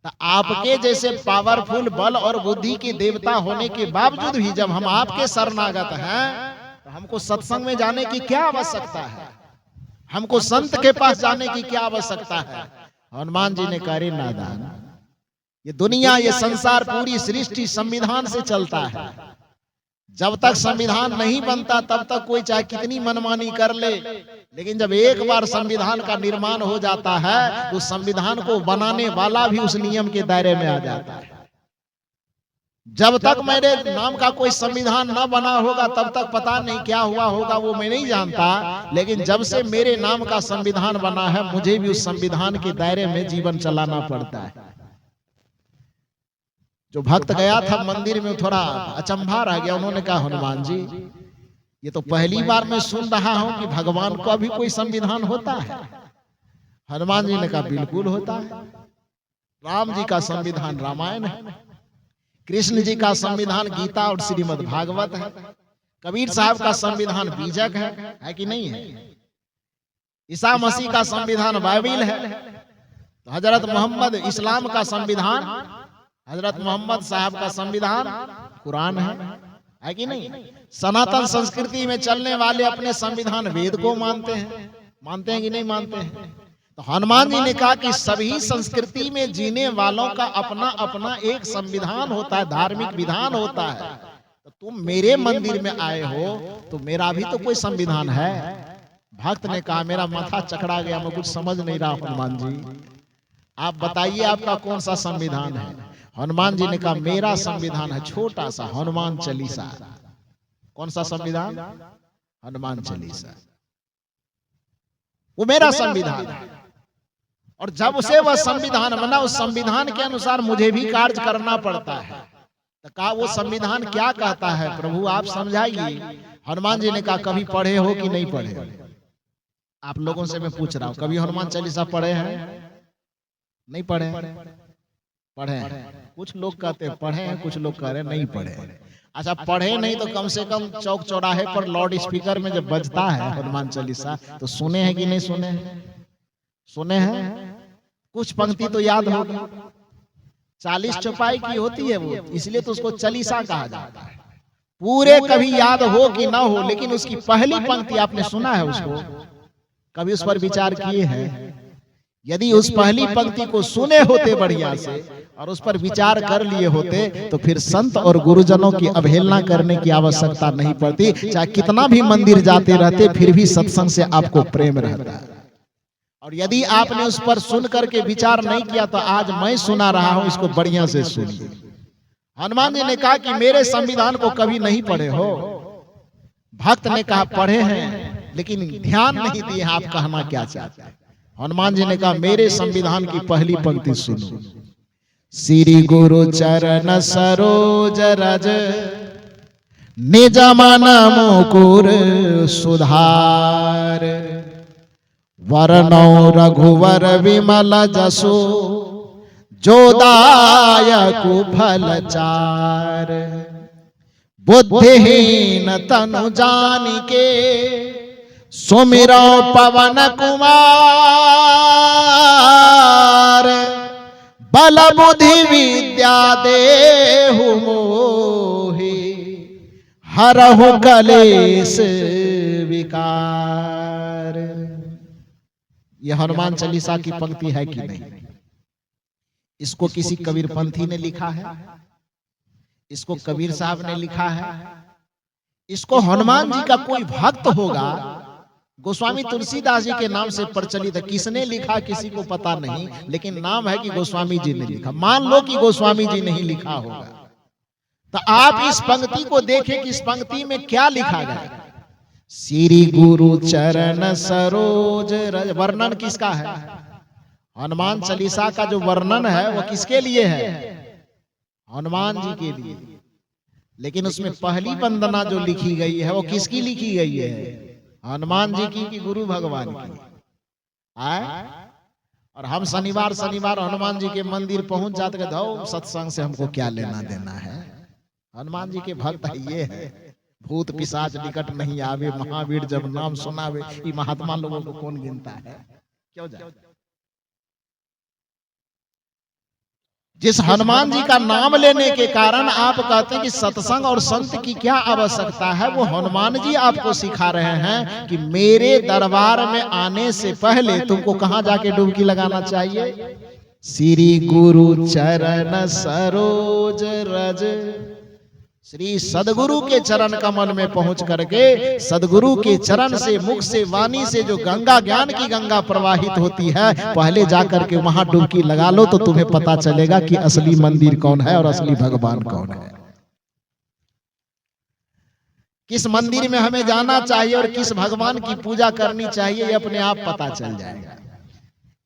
Speaker 1: तो आपके जैसे पावरफुल बल और बुद्धि के देवता होने के बावजूद भी जब हम आपके शरणागत हैं तो हमको सत्संग में जाने की क्या आवश्यकता है, हमको संत के पास जाने की क्या आवश्यकता है? हनुमान जी ने कहा, रे नादान, ये दुनिया, ये संसार, पूरी सृष्टि संविधान से चलता है। जब तक संविधान नहीं बनता तब तक कोई चाहे कितनी मनमानी कर ले, लेकिन जब एक बार संविधान का निर्माण हो जाता है तो संविधान को बनाने वाला भी उस नियम के दायरे में आ जाता है। जब तक मेरे नाम का कोई संविधान न बना होगा तब तक पता नहीं क्या हुआ होगा, वो मैं नहीं जानता, लेकिन जब से मेरे नाम का संविधान बना है मुझे भी उस संविधान के दायरे में जीवन चलाना पड़ता है। जो भक्त गया था मंदिर में थोड़ा अचंभा रह गया, उन्होंने कहा, हनुमान जी, ये तो पहली बार मैं सुन रहा हूं कि भगवान को भी कोई संविधान होता है। हनुमान जी ने कहा, बिल्कुल होता है। राम जी का संविधान रामायण है, कृष्ण जी का संविधान गीता और श्रीमद् भागवत है, कबीर साहब का संविधान बीजक है कि नहीं है? ईसा मसीह का संविधान बाइबिल है, तो हजरत मोहम्मद इस्लाम का संविधान, हजरत मोहम्मद साहब का संविधान कुरान है कि नहीं? सनातन संस्कृति में चलने वाले अपने संविधान वेद को मानते हैं कि नहीं मानते हैं? तो हनुमान जी ने कहा कि सभी संस्कृति में जीने वालों का अपना अपना एक संविधान होता है, धार्मिक विधान होता है, तो तुम मेरे मंदिर में आए हो तो मेरा भी तो कोई संविधान है। भक्त ने कहा मेरा माथा चकरा गया, मैं कुछ समझ नहीं रहा हनुमान जी, आप बताइए आपका कौन सा संविधान है। हनुमान जी ने कहा मेरा संविधान है छोटा सा हनुमान चालीसा। कौन सा संविधान? हनुमान चालीसा, वो मेरा संविधान है। और जब से वह संविधान बना उस संविधान के अनुसार मुझे भी कार्य करना पड़ता है। तो कहा वो संविधान क्या कहता है प्रभु आप समझाइए। हनुमान जी ने कहा कभी पढ़े हो कि नहीं पढ़े हो? आप लोगों से मैं पूछ रहा हूं, कभी हनुमान चालीसा पढ़े हैं? नहीं पढ़े? पढ़े हैं। कुछ लोग कहते हैं पढ़े हैं, कुछ लोग कह रहे हैं नहीं पढ़े। अच्छा पढ़े नहीं तो कम से कम चौक चौराहे पर लाउड स्पीकर में जब बजता है हनुमान चालीसा तो सुने हैं कि नहीं सुने हैं? सुने हैं। कुछ पंक्ति तो याद होगी। 40 चौपाई की होती है वो, इसलिए तो उसको चालीसा कहा जाता है। पूरे कभी याद हो कि ना हो, लेकिन उसकी पहली पंक्ति आपने सुना है उसको? कभी उस पर विचार किए हैं? यदि उस पहली पंक्ति को सुने होते बढ़िया से और उस पर विचार कर लिए होते तो फिर संत और गुरुजनों की अवहेलना करने की आवश्यकता नहीं पड़ती। चाहे कितना भी मंदिर जाते रहते फिर भी सत्संग से आपको प्रेम रहता है। और यदि आपने उस पर सुन करके विचार नहीं किया तो आज मैं सुना रहा हूं, इसको बढ़िया से सुनिए। हनुमान जी ने कहा कि मेरे संविधान को कभी नहीं पढ़े हो। भक्त ने कहा पढ़े हैं लेकिन ध्यान नहीं दिए आप कहना क्या चाहते हैं। हनुमान जी ने कहा मेरे संविधान की पहली पंक्ति सुनो। श्री गुरु चरण सरोज रज निज मन मुकुर सुधार वरनौ रघुवर विमल जसो जो दायक फल चार बुद्धिहीन तनु जानिके सुमिरो पवन कुमार बल बुद्धि विद्या देहु मोहि हरहु कलेश विकार। यह हनुमान चालीसा की पंक्ति है कि नहीं? इसको किसी कबीरपंथी ने लिखा है? इसको कबीर साहब ने लिखा है? इसको हनुमान जी का कोई भक्त होगा गोस्वामी तुलसीदास जी के नाम से प्रचलित है। किसने लिखा किसी को पता नहीं, लेकिन नाम है कि गोस्वामी जी ने लिखा। मान लो कि गोस्वामी जी नहीं लिखा होगा तो आप इस पंक्ति को देखें कि इस पंक्ति में क्या लिखा गया। श्री गुरु चरण सरोज रज, वर्णन किसका है? हनुमान चालीसा का जो वर्णन है वो किसके लिए है? हनुमान जी के लिए। लेकिन उसमें पहली वंदना जो लिखी गई है वो किसकी लिखी गई है? हनुमान जी की कि गुरु भगवान की? आए? और हम शनिवार हनुमान जी के मंदिर पहुंच जाते हैं, धो सत्संग से हमको क्या लेना देना है। हनुमान जी के भक्त ये है, भूत पिशाच निकट नहीं आवे, महावीर जब नाम सुनावे। ये महात्मा लोगों को कौन गिनता है? क्यों जाए? जिस हनुमान जी का नाम लेने के कारण आप कहते हैं कि सत्संग और संत की क्या आवश्यकता है, वो हनुमान जी आपको सिखा रहे हैं कि मेरे दरबार में आने से पहले तुमको कहां जाके डुबकी लगाना चाहिए? श्री गुरु चरण सरोज रज, श्री सदगुरु के चरण कमल में पहुंच करके सदगुरु के चरण से, मुख से, वाणी से जो गंगा ज्ञान की गंगा प्रवाहित होती है, पहले जाकर के वहां डुबकी लगा लो तो तुम्हें पता चलेगा कि असली मंदिर कौन है और असली भगवान कौन है। किस मंदिर में हमें जाना चाहिए और किस भगवान की पूजा करनी चाहिए, ये अपने आप पता चल जाएगा।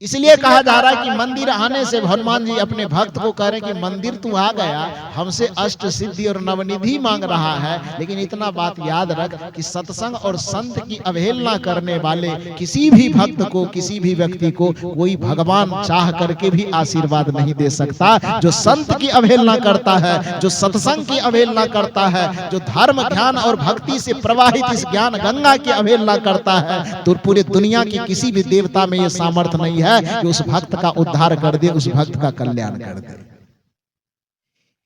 Speaker 1: इसलिए कहा जा रहा है कि मंदिर आने से हनुमान जी अपने भक्त को कह रहे हैं कि मंदिर तू आ गया, हमसे अष्ट सिद्धि और नवनिधि मांग रहा है, लेकिन इतना बात याद रख कि सत्संग और संत की अवहेलना करने वाले किसी भी भक्त को, किसी भी व्यक्ति को कोई भगवान चाह करके भी आशीर्वाद नहीं दे सकता। जो संत की अवहेलना करता है, जो सत्संग की अवहेलना करता है, जो धर्म ज्ञान और भक्ति से प्रवाहित इस ज्ञान गंगा की अवहेलना करता है, तो पूरी दुनिया की किसी भी देवता में यह सामर्थ्य नहीं है कि उस भक्त का उद्धार कर दे, उस भक्त का कल्याण कर दे।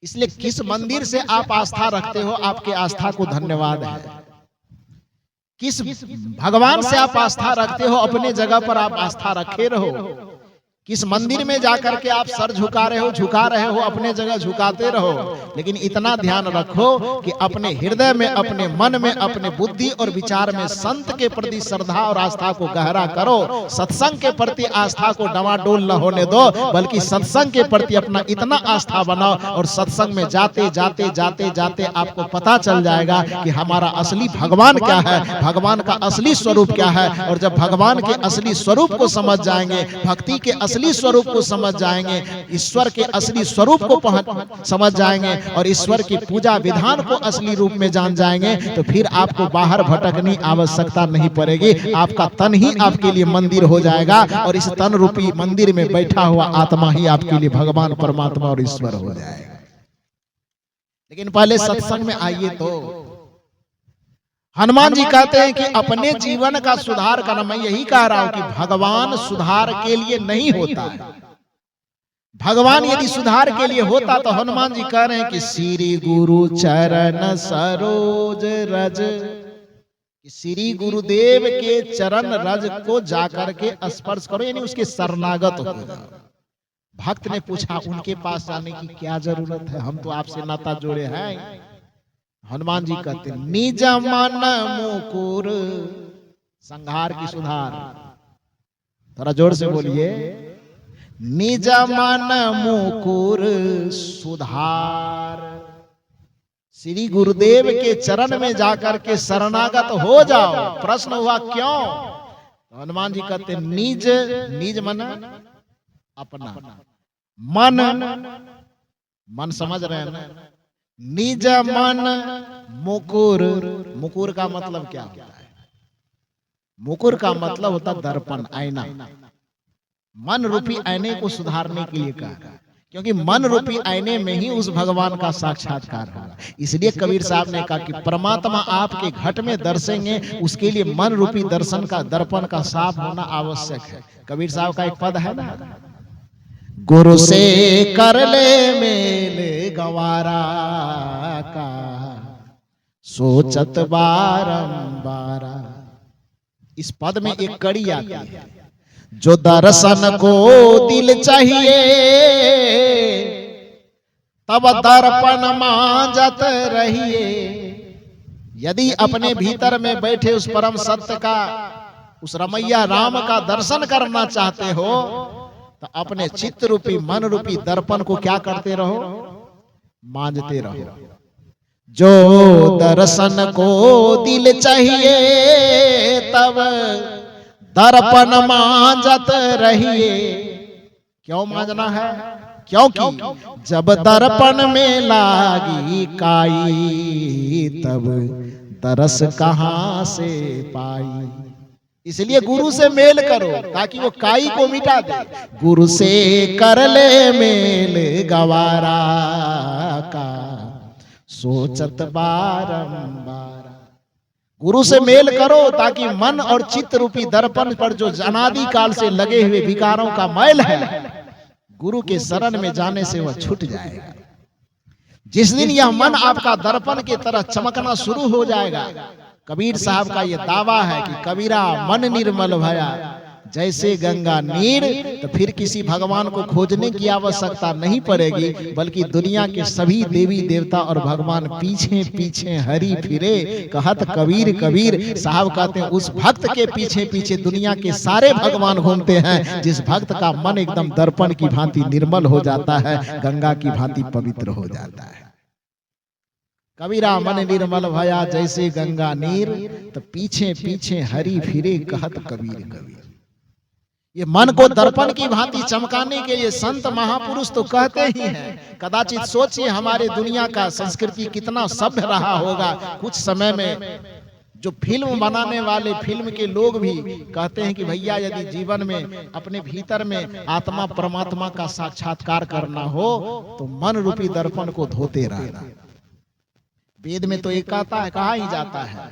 Speaker 1: इसलिए किस मंदिर से आप आस्था रखते हो, आपके आस्था को धन्यवाद है। किस भगवान से आप आस्था रखते हो, अपने जगह पर आप आस्था रखे रहो। किस मंदिर में जाकर के आप सर झुका रहे हो, अपने जगह झुकाते रहो, लेकिन इतना ध्यान रखो कि अपने हृदय में, अपने मन में, अपने बुद्धि और विचार में संत के प्रति श्रद्धा और आस्था को गहरा करो। सत्संग के प्रति आस्था को डवाडोल न होने दो, बल्कि सत्संग के प्रति अपना इतना आस्था बनाओ, और सत्संग में जाते जाते जाते जाते आपको पता चल जाएगा कि हमारा असली भगवान क्या है, भगवान का असली स्वरूप क्या है। और जब भगवान के असली स्वरूप को समझ जाएंगे, भक्ति के असली स्वरूप को समझ जाएंगे, ईश्वर के असली स्वरूप को समझ जाएंगे, और ईश्वर की पूजा विधान को असली रूप में जान जाएंगे, तो फिर आपको बाहर भटकने की आवश्यकता नहीं पड़ेगी। आपका तन ही आपके लिए मंदिर हो जाएगा, और इस तन रूपी मंदिर में बैठा हुआ आत्मा ही आपके लिए भगवान, परमात्मा और ईश्वर हो जाएगा। लेकिन पहले सत्संग में आइए। तो हनुमान जी कहते हैं कि अपने जीवन का सुधार करना, मैं यही कह रहा हूं कि भगवान सुधार के लिए नहीं होता है। भगवान यदि सुधार के लिए होता तो हनुमान जी कह रहे हैं कि श्री गुरु चरण सरोज रज, श्री गुरुदेव के चरण रज को जाकर के स्पर्श करो, यानी उसके शरणागत हो जाओ। भक्त ने पूछा उनके पास जाने की क्या जरूरत है, हम तो आपसे नाता जोड़े हैं। हनुमान जी कहते हैं निज मन मुकुर, संहार की सुधार, थोड़ा जोर से बोलिए, निज मन मुकुर सुधार। श्री गुरुदेव के चरण में जाकर के शरणागत हो जाओ। प्रश्न हुआ क्यों? तो हनुमान जी कहते निज, निज मन अपना, मन समझ रहे हैं ना, निज मन मुकुर, मुकुर का मतलब क्या होता है? मुकुर का मतलब होता दर्पण, आईना। मन रूपी आईने को सुधारने के लिए कहा, क्योंकि मन रूपी आईने में ही उस भगवान का साक्षात्कार होगा। इसलिए कबीर साहब ने कहा कि परमात्मा आपके घट में दर्शेंगे, उसके लिए मन रूपी दर्शन का, दर्पण का साफ होना आवश्यक है। कबीर साहब का एक पद है ना, गुरु से कर ले मेल गवारा का, सोचत बारंबार। इस पद में एक कड़ी आती है, जो दर्शन को दिल चाहिए, तब दर्पण मांजत रहिए। यदि अपने भीतर में बैठे उस परम सत्य का, उस रमैया राम का दर्शन करना चाहते हो, तो अपने चित्त रूपी, मन रूपी दर्पण को क्या करते रहो? मांजते रहो। जो दर्शन को दिल चाहिए, तब दर्पण मांजत रहिए। क्यों मांजना है? क्योंकि जब दर्पण में लागी काई, तब दरस कहां से पाई। इसलिए गुरु से मेल करो ताकि वो काई को मिटा दे। गुरु से कर ले मेल गवारा का, सोचत बारंबार। गुरु से मेल करो ताकि मन और चित्त रूपी दर्पण पर जो अनादि काल से लगे हुए विकारों का मैल है, गुरु के शरण में जाने से वह छूट जाएगा। जिस दिन यह मन आपका दर्पण की तरह चमकना शुरू हो जाएगा, कबीर साहब का यह दावा है कि कबीरा मन निर्मल भया जैसे गंगा नीर, तो फिर किसी भगवान को खोजने की आवश्यकता नहीं पड़ेगी, बल्कि दुनिया के सभी देवी देवता और भगवान पीछे पीछे हरि फिरे। कहत कबीर कबीर साहब कहते हैं उस भक्त के पीछे पीछे दुनिया के सारे भगवान घूमते हैं, जिस भक्त का मन एकदम दर्पण की भांति निर्मल हो जाता है, गंगा की भांति पवित्र हो जाता है। कबीरा मन निर्मल भया जैसे गंगा नीर, तो पीछे पीछे हरि फिरे। कहत कबीर कबीर। ये मन को दर्पण की भांति चमकाने के लिए संत महापुरुष तो कहते ही हैं। कदाचित सोचिए हमारे दुनिया का संस्कृति कितना सभ्य रहा होगा। कुछ समय में जो फिल्म बनाने वाले, फिल्म के लोग भी कहते हैं कि भैया यदि जीवन में अपने भीतर में आत्मा परमात्मा का साक्षात्कार करना हो तो मन रूपी दर्पण को धोते रहना। वेद में तो एक कहता है, कहा ही जाता है,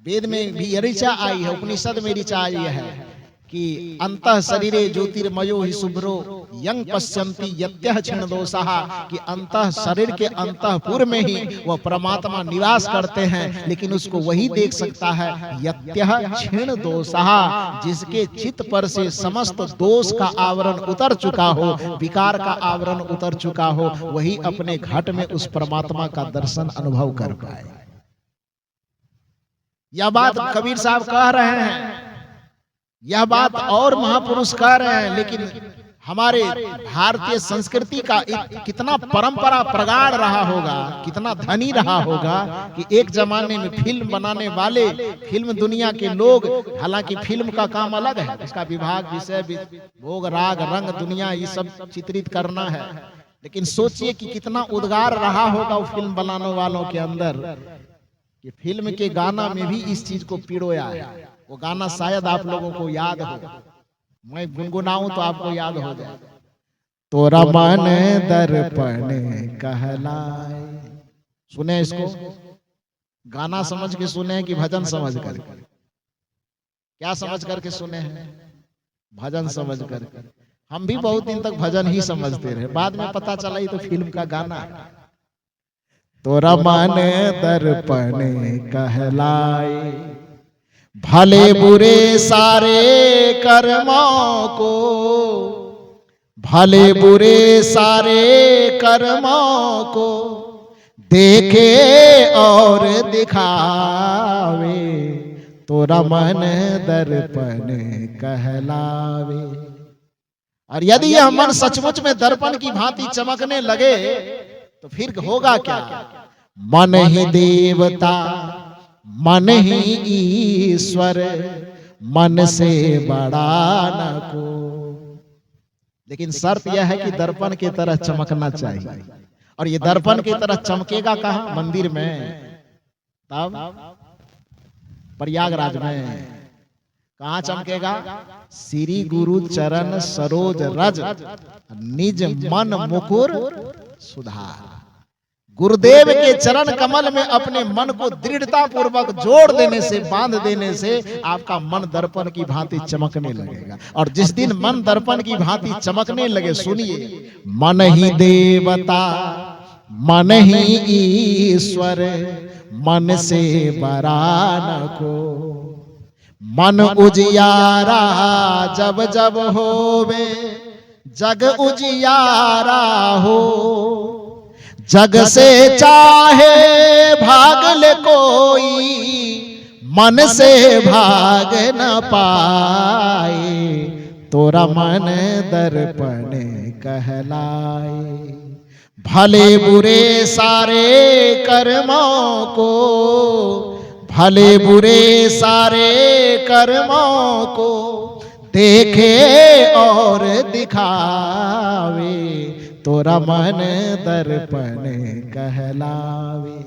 Speaker 1: वेद में भी ऋचा आई है, उपनिषद में ऋचा आई है कि अंतः शरीरे ज्योतिर्मयो ही शुभ्रो यंग पश्यन्ति यत्यः क्षीण दोषाः, कि अंतः शरीर के अंतःपुर में ही वह परमात्मा निवास करते हैं, लेकिन उसको वही देख सकता है यत्यः क्षीण दोषाः, जिसके चित्त पर से समस्त दोष का आवरण उतर चुका हो, विकार का आवरण उतर चुका हो, वही अपने घट में उस परमात्मा का दर्शन अनुभव कर पाए। यह बात कबीर साहब कह रहे हैं, यह बात और महापुरुष कह रहे हैं, लेकिन हमारे भारतीय संस्कृति का कितना परंपरा प्रगाढ़ रहा होगा, कितना धनी रहा होगा कि एक जमाने में फिल्म बनाने वाले, फिल्म दुनिया के लोग, हालांकि फिल्म का काम अलग है, उसका विभाग, विषय, भोग, राग, रंग, दुनिया, ये सब चित्रित करना है, लेकिन सोचिए कि कितना उद्गार रहा होगा वो फिल्म बनाने वालों के अंदर, कि फिल्म के गाना में भी इस चीज को पिरोया है। वो गाना शायद आप लोगों को याद हो, मैं गुनगुनाऊं तो आपको याद हो जाए। तोरा मन दर्पण कहलाए, सुने इसको, गाना समझ के सुने कि भजन समझ कर? क्या समझ करके सुने हैं? भजन समझ कर। हम भी बहुत दिन तक भजन ही समझते रहे, बाद में पता चला ये तो फिल्म का गाना है। तोरा मन दर्पण कहलाए, भले बुरे सारे कर्मों को, भले बुरे सारे कर्मों को देखे और दिखावे, तोरा मन दर्पण कहलावे। और यदि यह मन सचमुच में दर्पण की भांति चमकने लगे तो फिर होगा क्या? मन ही देवता, मन ही ईश्वर, मन से बड़ा न को। लेकिन शर्त यह है कि दर्पण की तरह चमकना चाहिए, और ये दर्पण की तरह चमकेगा कहाँ? मंदिर में, तब प्रयागराज में। कहाँ चमकेगा? श्री गुरु चरण सरोज रज, निज मन मुकुर सुधार। गुरुदेव के चरण कमल में अपने मन को दृढ़ता पूर्वक जोड़ देने से, बांध देने से आपका मन दर्पण की भांति चमकने लगेगा। और जिस दिन मन दर्पण की भांति चमकने लगे, सुनिए, मन ही देवता, मन ही ईश्वर, मन से बड़ा न को। मन उजियारा जब जब होवे, जग उजियारा हो, जग से चाहे भाग ले कोई, मन से भाग न पाए, तोरा मन दर्पण कहलाए। भले बुरे सारे कर्मों को, भले बुरे सारे कर्मों को देखे और दिखावे, तोरा मन दर्पण कहलावे।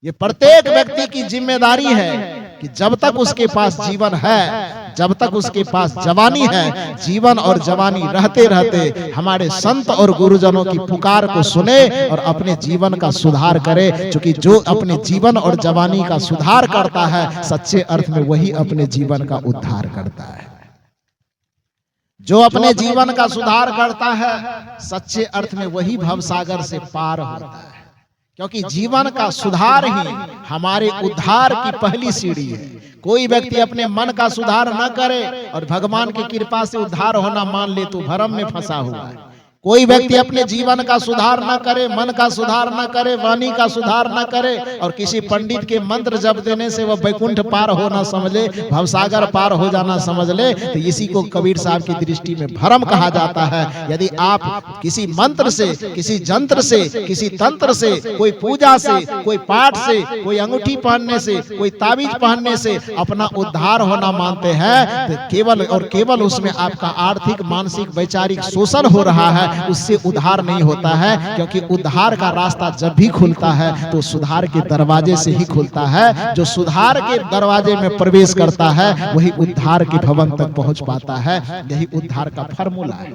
Speaker 1: ये प्रत्येक व्यक्ति की जिम्मेदारी है कि जब तक उसके पास जीवन है, जब तक उसके पास जवानी है, जीवन और जवानी रहते रहते हमारे संत और गुरुजनों की पुकार को सुने और अपने जीवन का सुधार करे। क्योंकि जो अपने जीवन और जवानी का सुधार करता है, सच्चे अर्थ में वही अपने जीवन का उद्धार करता है। जो अपने जीवन का सुधार करता है, सच्चे अर्थ में वही भवसागर से पार होता है। क्योंकि जीवन का सुधार ही हमारे उद्धार की पहली सीढ़ी है। कोई व्यक्ति अपने मन का सुधार न करे और भगवान की कृपा से उद्धार होना मान ले तो भ्रम में फंसा हुआ है। कोई व्यक्ति अपने जीवन का सुधार न करे, मन का सुधार न करे, वाणी का सुधार न करे और किसी पंडित के मंत्र जप देने से वह वैकुंठ पार होना समझ ले, भवसागर पार हो जाना समझ ले, तो इसी को कबीर साहब की दृष्टि में भ्रम कहा जाता है। यदि आप किसी मंत्र से, किसी जंत्र से, किसी तंत्र से, कोई पूजा से, कोई पाठ से, कोई अंगूठी पहनने से, कोई ताबीज पहनने से अपना उद्धार होना मानते हैं, तो केवल और केवल उसमें आपका आर्थिक, मानसिक, वैचारिक शोषण हो रहा है, उससे उद्धार नहीं होता है। क्योंकि उद्धार का रास्ता जब भी खुलता है तो सुधार के दरवाजे से ही खुलता है। जो सुधार के दरवाजे में प्रवेश करता है वही उद्धार के भवन तक पहुंच पाता है। यही उद्धार का फॉर्मूला है।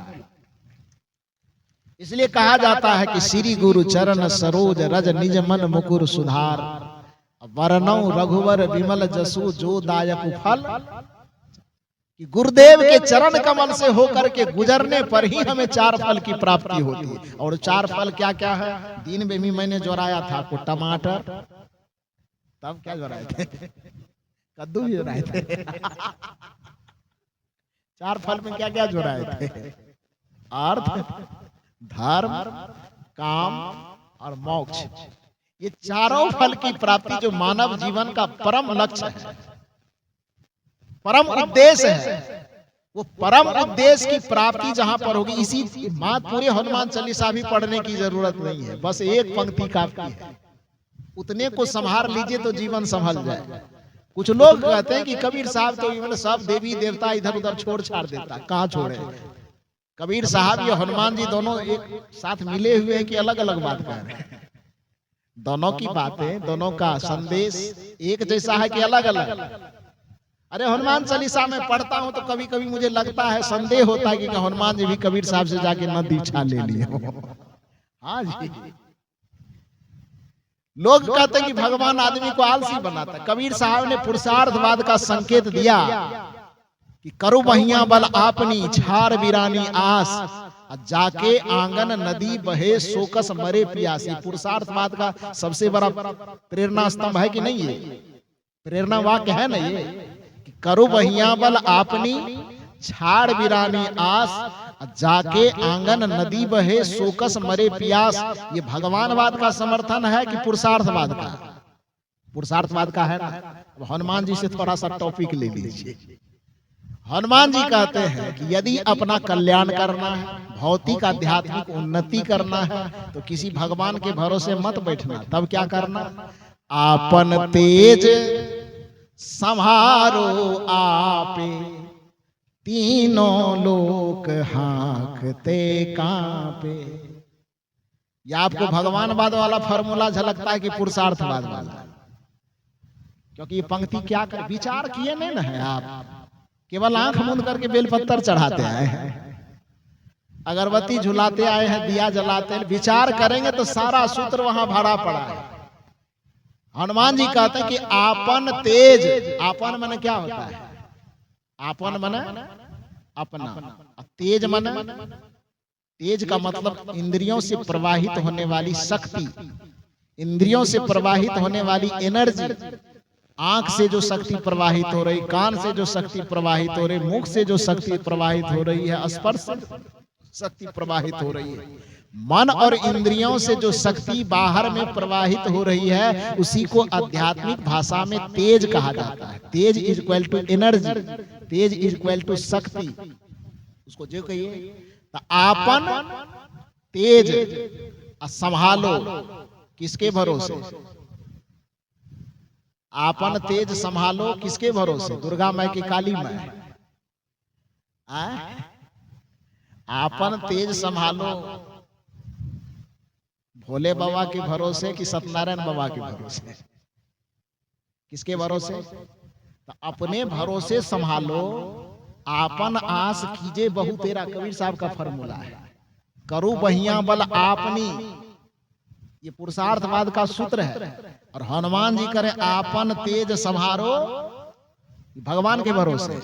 Speaker 1: इसलिए कहा जाता है कि श्री गुरु चरण सरोज रज निज मन मुकुर सुधार, वरनौ रघुवर विमल जसु जो दायक फल। कि गुरुदेव के चरण कमल से होकर के गुजरने पर ही हमें 4 फल की प्राप्ति होती है। और 4 फल क्या क्या है? दिन में भी मैंने जोराया था आपको, टमाटर, तब क्या जोराए थे? कद्दू भी जोराए थे। 4 फल में क्या क्या जोराए थे? अर्थ, धर्म, काम और मोक्ष। ये चारों फल की प्राप्ति जो मानव जीवन का परम लक्ष्य है, परम उद्देश्य है, वो परम उद्देश्य की प्राप्ति जहां पर होगी, इसी बात पूरे हनुमान चालीसा भी पढ़ने की जरूरत नहीं है, बस एक पंक्ति काफी है। उतने को संभाल लीजिए तो जीवन संभल जाए। कुछ लोग कहते हैं कि कबीर साहब तो सब देवी देवता इधर उधर छोड़ छाड़ देता, कहाँ छोड़े? कबीर साहब या हनुमान जी दोनों एक साथ मिले हुए हैं कि अलग अलग बात कर रहे हैं? दोनों की बातें, दोनों का संदेश एक जैसा है कि अलग अलग? अरे हनुमान चालीसा में पढ़ता हूं तो कभी कभी मुझे लगता है, संदेह होता है कि हनुमान जी भी कबीर साहब से जाके न दीक्षा ले लिए हो। हाँ जी, लोग कहते हैं कि भगवान आदमी को आलसी बनाता है। कबीर साहब ने पुरुषार्थवाद का संकेत दिया कि करो बहिया बल आपनी, छार वीरानी आस, जाके आंगन नदी बहे सोकस मरे प्यासी। पुरुषार्थवाद का सबसे बड़ा प्रेरणा स्तंभ है कि नहीं? ये प्रेरणा वाक्य है ना ये, कि करो बहिया बल आपनी, छाड़ वीरानी आस, जाके आंगन नदी बहे सोकस मरे प्यास। ये भगवानवाद का समर्थन है कि पुरुषार्थवाद का? पुरुषार्थवाद का है ना। अब हनुमान जी से थोड़ा सा टॉपिक ले लीजिए। हनुमान जी कहते हैं कि यदि अपना कल्याण करना है, भौतिक आध्यात्मिक उन्नति करना है, तो किसी भगवान के भरोसे मत बैठना। तब क्या करना? आपन तेज संहारो आपे, तीनों लोक हाँकते कांपे। या आपको भगवानवाद वाला फॉर्मूला झलकता है कि पुरुषार्थवाद वाला? क्योंकि ये पंक्ति क्या कर, विचार किए नहीं ना है आप, केवल आंख मूंद करके बेलपत्तर चढ़ाते आए हैं, अगरबत्ती झुलाते आए हैं, दिया जलाते हैं। विचार करेंगे तो सारा सूत्र वहां भरा पड़ा है। हनुमान जी कहते हैं कि आपन तेज, आपन माने क्या होता है? आपन माने अपना, तेज माने, तेज का मतलब इंद्रियों से प्रवाहित होने वाली शक्ति, इंद्रियों से प्रवाहित होने वाली एनर्जी। आंख से जो शक्ति प्रवाहित हो रही, कान से जो शक्ति प्रवाहित हो रही, मुख से जो शक्ति प्रवाहित हो रही है, स्पर्श से शक्ति प्रवाहित हो रही है, मन और इंद्रियों से जो शक्ति बाहर में प्रवाहित हो रही है, उसी को आध्यात्मिक भाषा में तेज कहा जाता है। तेज इज इक्वल टू एनर्जी, तेज इज इक्वल टू शक्ति। उसको जो कहिए तो आपन तेज संभालो, किसके भरोसे? आपन तेज संभालो किसके भरोसे? दुर्गा माई की काली माई। आपन तेज संभालो भोले बाबा के भरोसे कि सत्यनारायण बाबा के भरोसे? किसके भरोसे? तो अपने भरोसे संभालो। आपन आस कीजे बहु तेरा, कबीर साहब का फॉर्मूला है। करो बहिया बल आपनी, ये पुरुषार्थवाद का सूत्र है। और हनुमान जी करें आपन तेज संभारो, भगवान के भरोसे।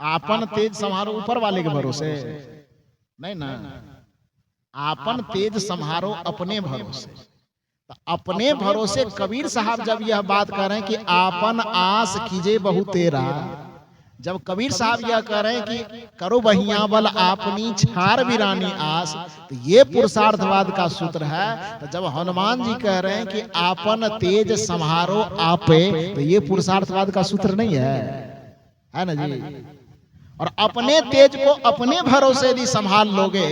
Speaker 1: आपन तेज संभारो ऊपर वाले के भरोसे नहीं ना, आपन तेज संभारो अपने भरोसे। तो अपने भरोसे कबीर साहब जब यह बात करें कि आपन आस कीजे बहु तेरा, जब कबीर साहब यह कह रहे हैं कि करो बहिया बल आपनी, छार वीरानी आस, तो ये पुरुषार्थवाद का सूत्र है। तो जब हनुमान जी कह रहे हैं कि आपन तेज संहारो आपे, तो ये पुरुषार्थवाद का सूत्र नहीं है ना जी? और अपने तेज को अपने भरोसे यदि संभाल लोगे,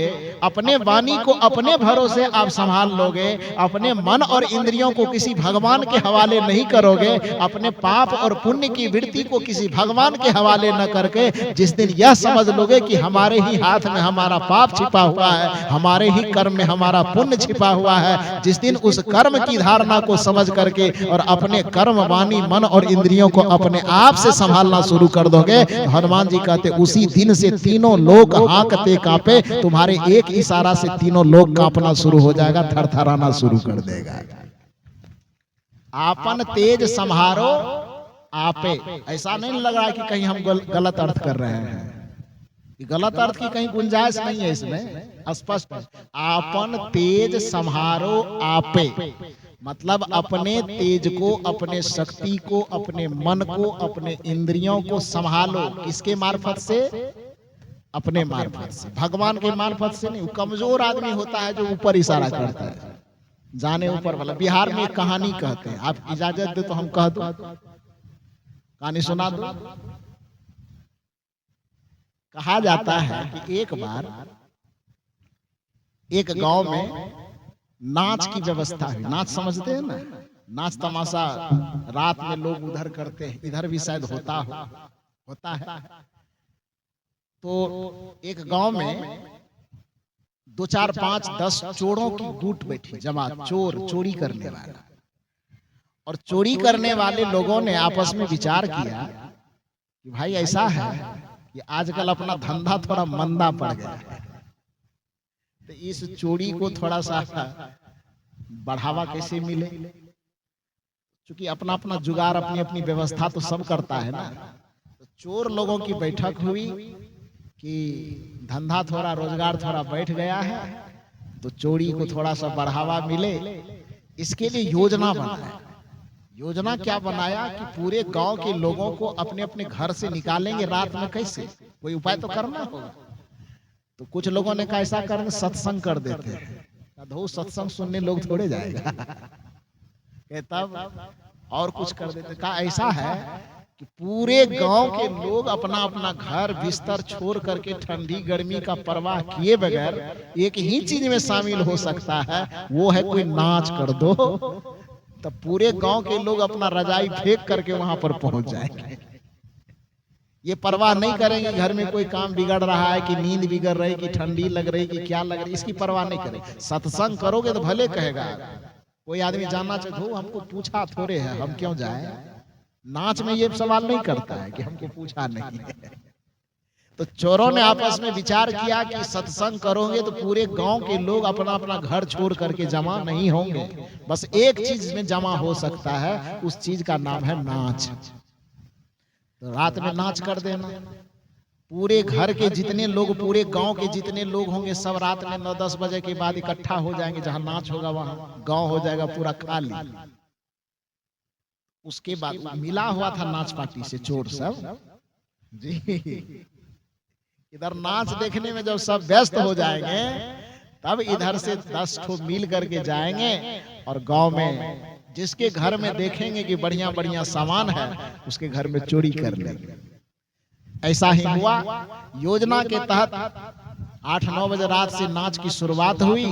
Speaker 1: अपने वाणी को अपने भरोसे आप संभाल लोगे, अपने मन और इंद्रियों को किसी भगवान के हवाले नहीं करोगे, अपने पाप और पुण्य की वृत्ति को किसी भगवान के हवाले न करके, जिस दिन यह समझ लोगे कि हमारे ही हाथ में हमारा पाप छिपा हुआ है, हमारे ही कर्म में हमारा पुण्य छिपा हुआ है, जिस दिन उस कर्म की धारणा को समझ करके और अपने कर्म, वाणी, मन और इंद्रियों को अपने आप से संभालना शुरू कर दोगे, हनुमान जी कहते उसी दिन से तीनों लोग हाँकते कांपे। तुम्हारे एक इशारा से तीनों लोग कांपना शुरू हो जाएगा, थरथराना शुरू कर देगा। आपन तेज संहारो आपे, ऐसा नहीं लग रहा कि कहीं हम गलत अर्थ कर रहे हैं, कि गलत अर्थ की कहीं गुंजाइश नहीं है इसमें, स्पष्ट है। आपन तेज संहारो आपे, मतलब अपने तेज को, अपने शक्ति को, अपने मन को, अपने इंद्रियों को संभालो। किसके मार्फत से? अपने मार्फत से, भगवान के मार्फत से नहीं। कमजोर आदमी होता है जो ऊपर इशारा करता है, जाने ऊपर वाला। बिहार में एक कहानी कहते हैं, आप इजाजत दे तो हम कह दो, कहानी सुना दो। कहा जाता है कि एक बार एक गांव में नाच की व्यवस्था हुई। नाच समझते हैं ना, नाच तमाशा रात में लोग उधर करते हैं, इधर भी शायद होता है। तो एक गांव में 2 4 5 10 चोरों की गुट बैठी, जमात, चोरी करने वाला। और चोरी करने वाले लोगों ने आपस में विचार किया कि भाई ऐसा है कि आजकल अपना धंधा थोड़ा मंदा पड़ गया है, तो इस चोरी को थोड़ा सा बढ़ावा कैसे मिले। क्योंकि अपना अपना जुगाड़, अपनी अपनी व्यवस्था तो सब करता है ना। तो चोर लोगों की बैठक हुई कि धंधा थोड़ा, रोजगार थोड़ा बैठ गया है, तो चोरी को थोड़ा सा बढ़ावा मिले, इसके लिए योजना बनाया। योजना क्या बनाया कि पूरे गांव के लोगों को अपने अपने घर से निकालेंगे रात में। कैसे? कोई उपाय तो करना होगा। तो कुछ लोगों ने कहा ऐसा करेंगे, सत्संग कर देते हैं। धो, सत्संग सुनने लोग थोड़े जाएगा। तब और कुछ कर देते। कहा ऐसा है कि पूरे गांव के लोग अपना अपना घर बिस्तर छोड़ करके ठंडी गर्मी का परवाह किए बगैर एक ही चीज में शामिल हो सकता है, वो है कोई नाच कर दो। तब पूरे गांव के लोग अपना रजाई फेंक करके वहां पर पहुंच जाएंगे। ये परवाह नहीं करेंगे घर में कोई काम बिगड़ रहा है, कि नींद बिगड़ रही, कि ठंडी लग रही, कि क्या लग रही, इसकी परवाह नहीं करेंगे। सत्संग करोगे तो भले कहेगा कोई आदमी जानना चाहिए, हमको पूछा थोड़े है, हम क्यों जाए। नाच में ये सवाल नहीं करता है कि हमको पूछा नहीं है। तो चोरों ने आपस में विचार किया कि सत्संग करोगे तो पूरे गांव के लोग अपना अपना घर छोड़ करके जमा नहीं होंगे, बस एक चीज में जमा हो सकता है, उस चीज का नाम है नाच। तो रात में नाच कर देना। पूरे घर के जितने लोग, पूरे गांव के जितने लोग होंगे, सब रात में 9-10 बजे के बाद इकट्ठा हो जाएंगे। जहां नाच होगा वहां गांव हो जाएगा पूरा खाली। उसके बाद मिला हुआ था नाच पार्टी से चोर सब जी। इधर नाच देखने में जब सब व्यस्त हो जाएंगे, तब इधर से 10 ठो मिल करके जाएंगे और गांव में जिसके घर में देखेंगे कि बढ़िया बढ़िया सामान है, उसके घर में चोरी कर लेंगे। ऐसा ही हुआ। योजना के तहत 8-9 बजे रात से नाच की शुरुआत हुई।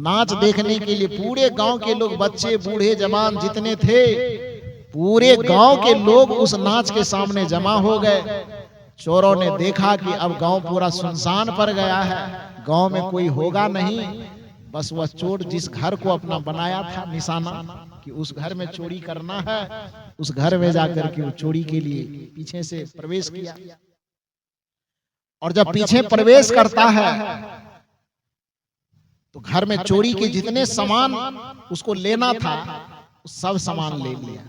Speaker 1: नाच देखने के लिए पूरे गांव के लोग, बच्चे बूढ़े जवान जितने थे, पूरे गांव के लोग उस नाच के सामने जमा हो गए। चोरों ने देखा कि अब गांव पूरा सुनसान पड़ गया है, गांव में कोई होगा नहीं। बस वह चोर जिस घर को अपना बनाया था निशाना कि उस घर में चोरी करना है, उस घर में जाकर के वो चोरी के लिए पीछे से प्रवेश किया। और जब पीछे प्रवेश करता है तो घर में चोरी के जितने सामान उसको लेना था, सब सामान ले लिया।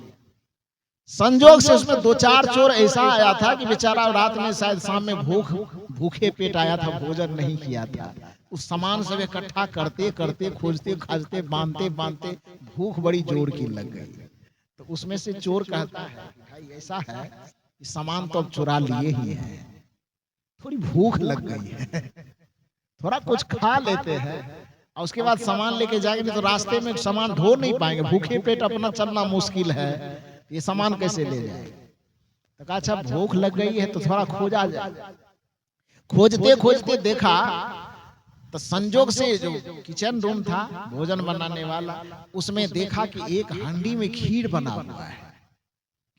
Speaker 1: संजोग से उसमें 2-4 चोर ऐसा आया था कि बेचारा रात में शायद शाम में भूखे पेट आया था, भोजन नहीं किया था। उस सामान सब इकट्ठा करते करते, खोजते खोजते, बांधते बांधते भूख बड़ी जोर की लग गई। तो उसमें से चोर कहता है भाई ऐसा है कि सामान तो अब चुरा लिए ही है, थोड़ी भूख लग गई है, थोड़ा कुछ खा लेते हैं और उसके बाद सामान लेके जाएंगे तो रास्ते में सामान ढो नहीं पाएंगे, भूखे पेट अपना चलना मुश्किल है, ये सामान कैसे ले जाए। तो कहा अच्छा भूख लग गई है तो थोड़ा खोजा जाए। खोजते खोजते देखा तो संजोग से जो किचन रूम था भोजन बनाने वाला, उसमें देखा कि एक हांडी में खीर बना हुआ है।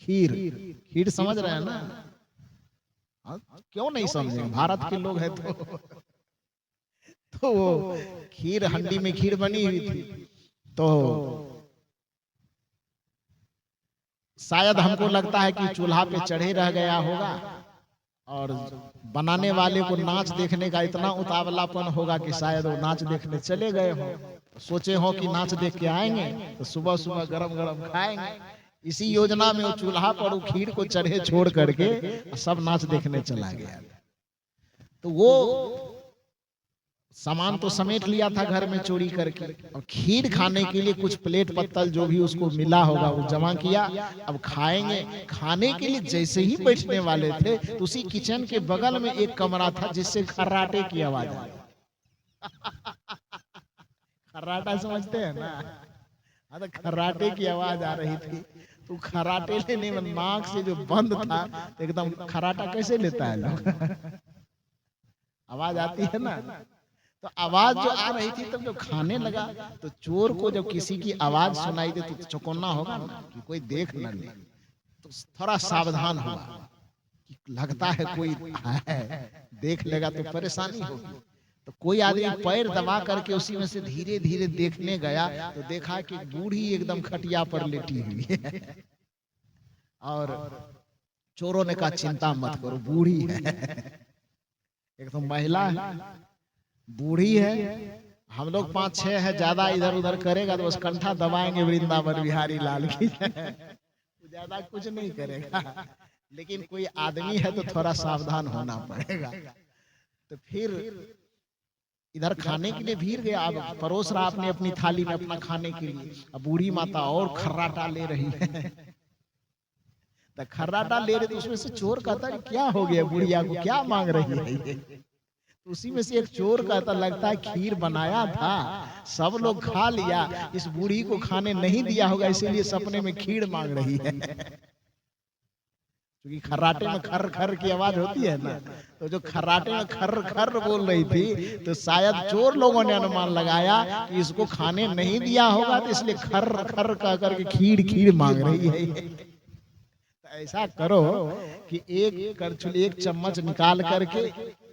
Speaker 1: खीर समझ रहे हैं ना? क्यों नहीं समझे, भारत के लोग हैं तो वो खीर, हांडी में खीर बनी हुई थी। तो शायद हमको लगता है कि चूल्हा पे चढ़े रह गया होगा और बनाने वाले को नाच देखने का इतना उतावलापन होगा कि शायद वो नाच देखने चले गए हो, सोचे हो कि नाच देख के आएंगे तो सुबह सुबह गरम गरम खाएंगे, इसी योजना में वो चूल्हा पर वो खीर को चढ़े छोड़ करके सब नाच देखने चला गया। तो वो सामान तो समेट लिया था घर में चोरी करके, और खीर खाने के लिए कुछ प्लेट पत्तल जो भी उसको मिला होगा वो जमा किया। अब खाएंगे, खाने के लिए जैसे ही बैठने वाले थे तो उसी किचन के बगल में एक कमरा था जिससे खर्राटे की आवाज आई। खर्राटा समझते हैं ना? हाँ, तो खर्राटे की आवाज आ रही थी। तो खर्राटे लेने में नाक से जो बंद था एकदम, खर्राटा कैसे लेता है लोग? आवाज आती है ना? तो आवाज जो आ रही थी तब जो खाने लगा, तो चोर को जब किसी की आवाज सुनाई दे तो चौकन्ना होगा ना कि कोई देख न ले, तो थोड़ा सावधान हुआ कि लगता है कोई है, देख लेगा तो परेशानी होगी। तो कोई आदमी पैर दबा करके उसी में से धीरे धीरे देखने गया तो देखा कि बूढ़ी एकदम खटिया पर लेटी हुई है। और चोरों ने कहा चिंता मत करो, बूढ़ी है, एकदम महिला है, बूढ़ी है, हम लोग 5-6 है, ज्यादा इधर उधर करेगा तो बस कंठा दबाएंगे वृंदावन बिहारी लाल की, ज्यादा कुछ नहीं करेगा। लेकिन कोई आदमी है तो थोड़ा सावधान होना पड़ेगा। तो फिर इधर खाने के लिए भीड़ गया, अब परोस रहा अपने अपनी थाली में अपना खाने के लिए, अब बूढ़ी माता और खर्राटा ले रही है। तो खर्राटा ले रहे तो उसमें से चोर कहता है क्या हो गया बुढ़िया को, क्या मांग रही है? तो उसी में से एक चोर कहता लगता है खीर बनाया था, सब लोग खा लिया, इस बूढ़ी को खाने नहीं दिया होगा इसीलिए सपने में खीर मांग रही है। क्योंकि खर्राटे में खर खर की आवाज होती है ना, तो जो खर्राटे में खर खर बोल रही थी तो शायद चोर लोगों ने अनुमान लगाया कि इसको खाने नहीं दिया होगा तो इसलिए खर खर कह करके खीर खीर मांग रही है। तो ऐसा करो कि एक करछुल, एक चम्मच निकाल करके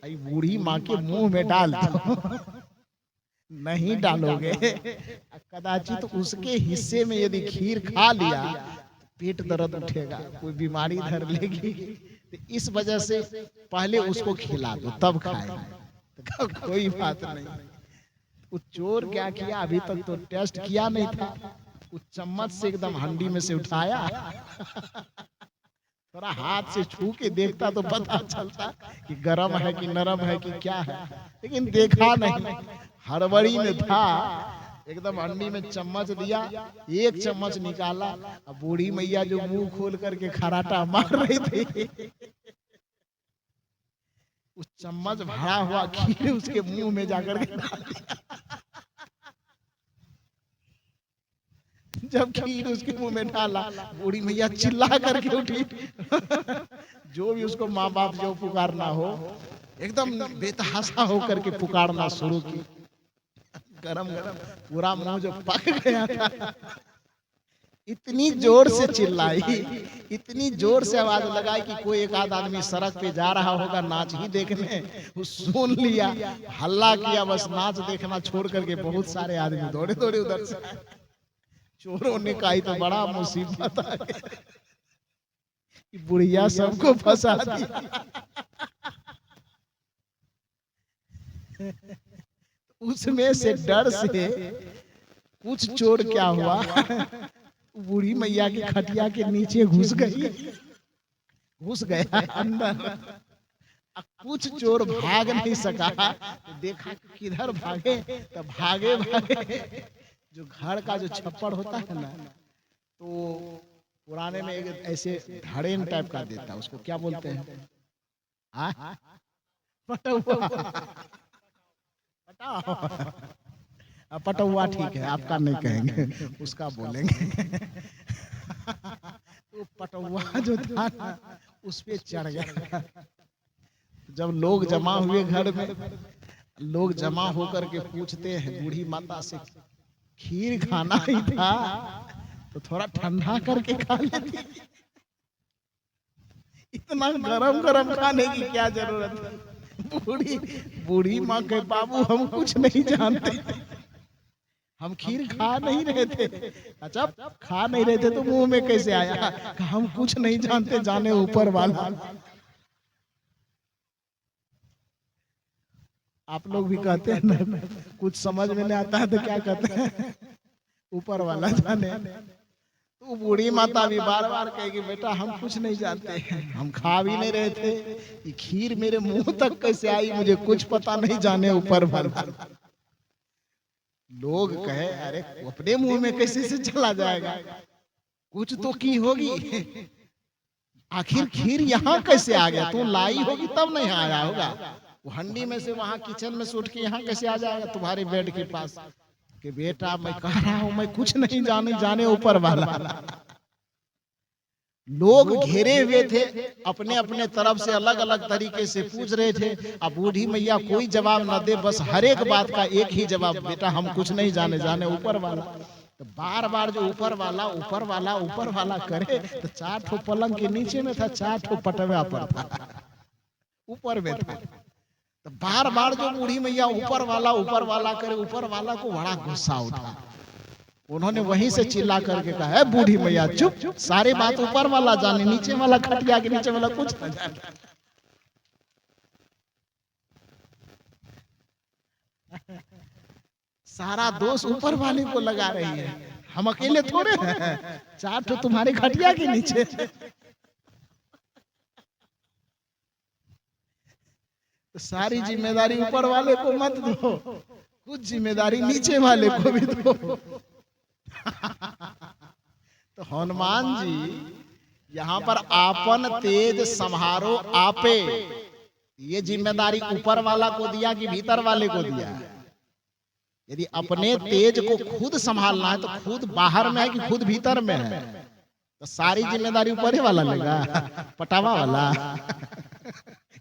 Speaker 1: बूढ़ी माँ के मुंह में डाल दो। नहीं डालोगे कदाचित उसके हिस्से में यदि खीर खा लिया पेट दर्द उठेगा, कोई बीमारी धर लेगी, तो इस वजह से पहले उसको खिला दो तब खाएगा। तो कोई बात नहीं। उस चोर क्या किया, अभी तक तो टेस्ट किया नहीं था, उस चम्मच से एकदम हंडी में से उठाया, थोड़ा हाथ से छू के देखता तो पता चलता कि गरम है कि नरम है कि क्या है, लेकिन देखा नहीं, हड़बड़ी में था, एकदम हंडी में चम्मच दिया, एक चम्मच निकाला, अब बूढ़ी मैया जो मुंह खोल करके खराटा मार रही थी, उस चम्मच भरा हुआ खीर उसके मुंह में जाकर के डाल दिया। जब खीर उसके मुंह में डाला, बूढ़ी मैया चिल्ला करके उठी। जो भी उसको माँ बाप जो पुकारना हो, एकदम बेतहाशा होकर के पुकारना शुरू की। गरम गरम पूरा मुंह जो पक गया था, इतनी जोर से चिल्लाई, इतनी जोर से आवाज लगाई कि कोई एक आध आदमी सड़क पे जा रहा होगा नाच ही देखने, वो सुन लिया, हल्ला किया, बस नाच देखना छोड़ करके बहुत सारे आदमी दौड़े दौड़े उधर से। चोरों ने कहा तो बड़ा मुसीबत आ गया, बुढ़िया सबको फंसा दिया। उसमें से डर से कुछ चोर क्या हुआ, बूढ़ी मैया की खटिया के नीचे घुस गया अंदर। कुछ चोर भाग नहीं सका, तो देखा किधर भागे, तो भागे भागे जो घर का जो छप्पड़ होता है ना, तो पुराने में एक ऐसे धड़ेन टाइप का देता, उसको क्या बोलते हैं? पटौआ। पटौआ ठीक है, आपका नहीं कहेंगे, उसका बोलेंगे। तो पटौआ जो था ना उस पे चढ़ गया। जब लोग जमा हुए घर में, लोग जमा होकर के पूछते हैं बूढ़ी माता से, खीर खाना ही था तो थोड़ा ठंडा करके खा लेती, इतना गरम गरम खाने की क्या जरूरत है? बूढ़ी माँ के बाबू हम कुछ नहीं जानते, हम खीर खा नहीं रहे थे। अच्छा खा नहीं रहे थे तो मुंह में कैसे आया? हम कुछ नहीं जानते, जाने ऊपर वाला। आप लोग भी कहते हैं ना, कुछ समझ में नहीं आता है तो क्या कहते हैं? ऊपर वाला जाने। तो बूढ़ी माता भी बार बार कहेगी बेटा हम कुछ नहीं जानते हैं, हम खा भी नहीं रहे थे, ये खीर मेरे मुंह तक कैसे आई मुझे कुछ पता नहीं, जाने ऊपर वाला। लोग कहे अरे अपने मुंह में कैसे से चला जाएगा, कुछ तो की होगी, आखिर खीर यहाँ कैसे आ गया, तू लाई होगी तब नहीं आया होगा, वो हंडी में से वहां किचन में से उठ के यहाँ कैसे आ जाएगा तुम्हारे बेड के पास। कि बेटा मैं कह रहा हूं मैं कुछ नहीं जाने, जाने ऊपर वाला। लोग घेरे हुए थे, अपने अपने तरफ से अलग अलग तरीके से पूछ रहे थे। अब बूढ़ी मैया कोई जवाब ना दे, बस हर एक बात का एक ही जवाब, बेटा हम कुछ नहीं जाने, जाने ऊपर वाला। तो बार बार जो ऊपर वाला ऊपर वाला ऊपर वाला करे, तो 4 ठो पलंग के नीचे में था, 4 ठो पटवा पर था, ऊपर में था। तो बार बार जो बूढ़ी मैया ऊपर वाला करे, ऊपर वाला को बड़ा गुस्सा उठा। उन्होंने वहीं से चिल्ला करके कहा है बूढ़ी मैया चुप, सारे बात ऊपर वाला जाने, नीचे वाला खटिया के नीचे वाला कुछ न जाने। सारा दोष ऊपर वाले को लगा रही है, हम अकेले थोड़े हैं, 4 तो तुम्हारे खटिया के नीचे। तो सारी जिम्मेदारी ऊपर वाले को मत दो, कुछ जिम्मेदारी नीचे वाले को भी दो। तो हनुमान जी यहाँ पर आपन तेज संहारो आपे, ये जिम्मेदारी ऊपर वाला को दिया कि भीतर वाले को दिया। यदि अपने तेज को खुद संभालना है तो खुद बाहर में है कि खुद भीतर में है, तो सारी जिम्मेदारी ऊपर ही वाला लेगा, पटावा वाला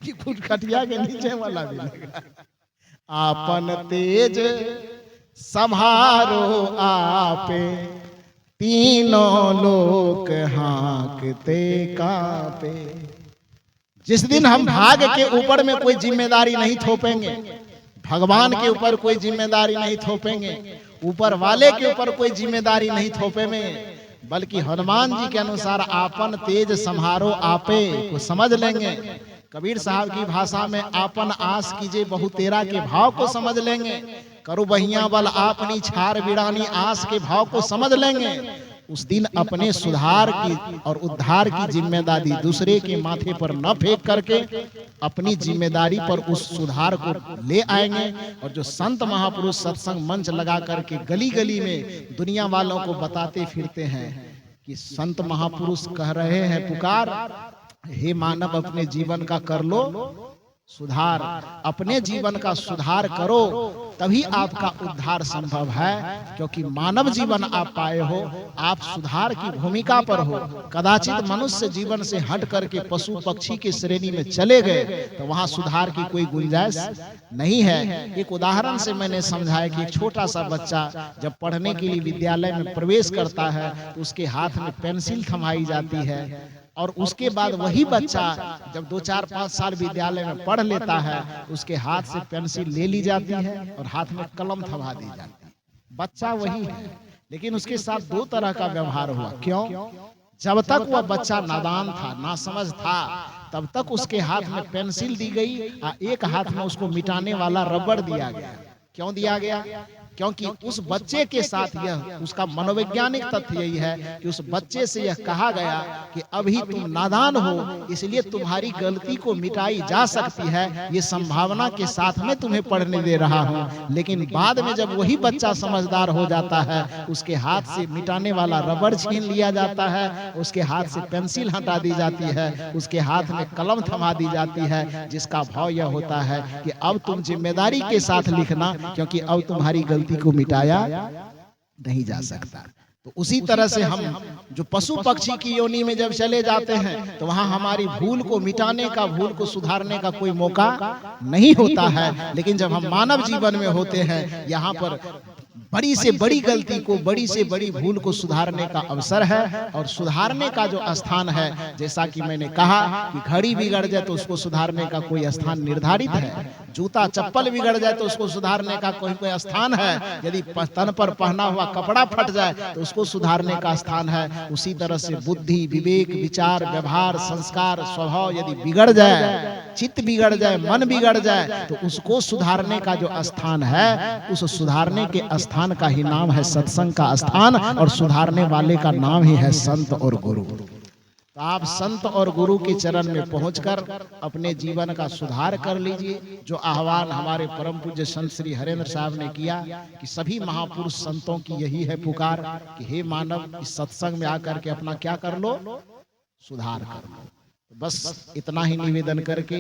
Speaker 1: कि खुद खटिया के नीचे वाला भी लेगा। आपन तेज संहारो आपे, तीनों लोक हाँकते कांपे। जिस दिन हम भाग के ऊपर में कोई जिम्मेदारी नहीं थोपेंगे, भगवान के ऊपर कोई जिम्मेदारी नहीं थोपेंगे, ऊपर वाले के ऊपर कोई जिम्मेदारी नहीं थोपेंगे, बल्कि हनुमान जी के अनुसार आपन तेज संहारो आपे को समझ लेंगे। कबीर साहब की भाषा में आपन आस कीजिए बहु तेरा के भाव को समझ लेंगे। करो बहिया बल आपनी छार बिड़ानी आस के भाव को समझ लेंगे। उस दिन अपने सुधार की और उद्धार की जिम्मेदारी दूसरे के माथे पर न फेंक करके अपनी जिम्मेदारी पर उस सुधार को ले आएंगे। और जो संत महापुरुष सत्संग मंच लगा करके गली गली में दुनिया वालों को बताते फिरते हैं कि संत महापुरुष कह रहे हैं पुकार, हे मानव अपने जीवन का कर लो सुधार, अपने जीवन का सुधार करो तभी आपका उद्धार संभव है। क्योंकि मानव जीवन आप पाए हो, आप सुधार की भूमिका पर हो। कदाचित मनुष्य जीवन से हट करके पशु पक्षी की श्रेणी में चले गए तो वहां सुधार की कोई गुंजाइश नहीं है। एक उदाहरण से मैंने समझाया कि एक छोटा सा बच्चा जब पढ़ने के लिए विद्यालय में प्रवेश करता है तो उसके हाथ में पेंसिल थमाई जाती है, और उसके बाद वही बच्चा जब 2, 4, 5 साल विद्यालय में पढ़ लेता है उसके हाथ से पेंसिल ले ली जाती है और हाथ में कलम थमा दी जाती है। बच्चा वही है, लेकिन उसके साथ 2 तरह का व्यवहार हुआ। क्यों? जब तक वह बच्चा नादान था, नासमझ था, तब तक उसके हाथ में पेंसिल दी गई और एक हाथ में उसको मिटाने वाला रबड़ दिया गया। क्यों दिया गया? क्योंकि उस बच्चे के साथ यह उसका मनोवैज्ञानिक तथ्य यही है कि उस बच्चे से यह कहा गया कि अभी तुम नादान हो, इसलिए तुम्हारी गलती को मिटाई जा सकती है, ये संभावना के साथ में तुम्हें पढ़ने दे रहा हूं। लेकिन बाद में जब वही बच्चा समझदार हो जाता है, उसके हाथ से मिटाने वाला रबड़ छीन लिया जाता है, उसके हाथ से पेंसिल हटा दी जाती है, उसके हाथ में कलम थमा दी जाती है, जिसका भाव यह होता है कि अब तुम जिम्मेदारी के साथ लिखना, क्योंकि अब तुम्हारी गलती को मिटाया नहीं जा सकता। तो उसी तरह से हम जो पशु पक्षी की योनि में जब चले जाते हैं तो वहां हमारी भूल को मिटाने का, भूल को सुधारने का कोई मौका नहीं होता है। लेकिन जब हम मानव जीवन में होते हैं, यहाँ पर बड़ी से बड़ी गलती को, बड़ी से बड़ी भूल को सुधारने का अवसर है। और सुधारने का जो स्थान है, जैसा कि मैंने कहा कि घड़ी बिगड़ जाए तो उसको सुधारने का कोई स्थान निर्धारित है जूता चप्पल बिगड़ जाए तो उसको सुधारने का कोई कोई स्थान है, यदि तन पर पहना हुआ कपड़ा फट जाए तो उसको सुधारने का स्थान है। उसी तरह से बुद्धि, विवेक, विचार, व्यवहार, संस्कार, स्वभाव यदि बिगड़ जाए, चित्त बिगड़ जाए, मन बिगड़ जाए, तो उसको सुधारने का जो स्थान है, उस सुधारने के स्थान का ही नाम है सत्संग का स्थान, और सुधारने वाले का नाम ही है संत और गुरु। तो आप संत और गुरु के चरण में पहुंचकर अपने जीवन का सुधार कर लीजिए। जो आह्वान हमारे परम पूज्य संत श्री हरेंद्र साहब ने किया कि सभी महापुरुष संतों की यही है पुकार कि हे मानव, इस सत्संग में आकर के अपना क्या कर लो, सुधार कर लो। बस इतना ही निवेदन करके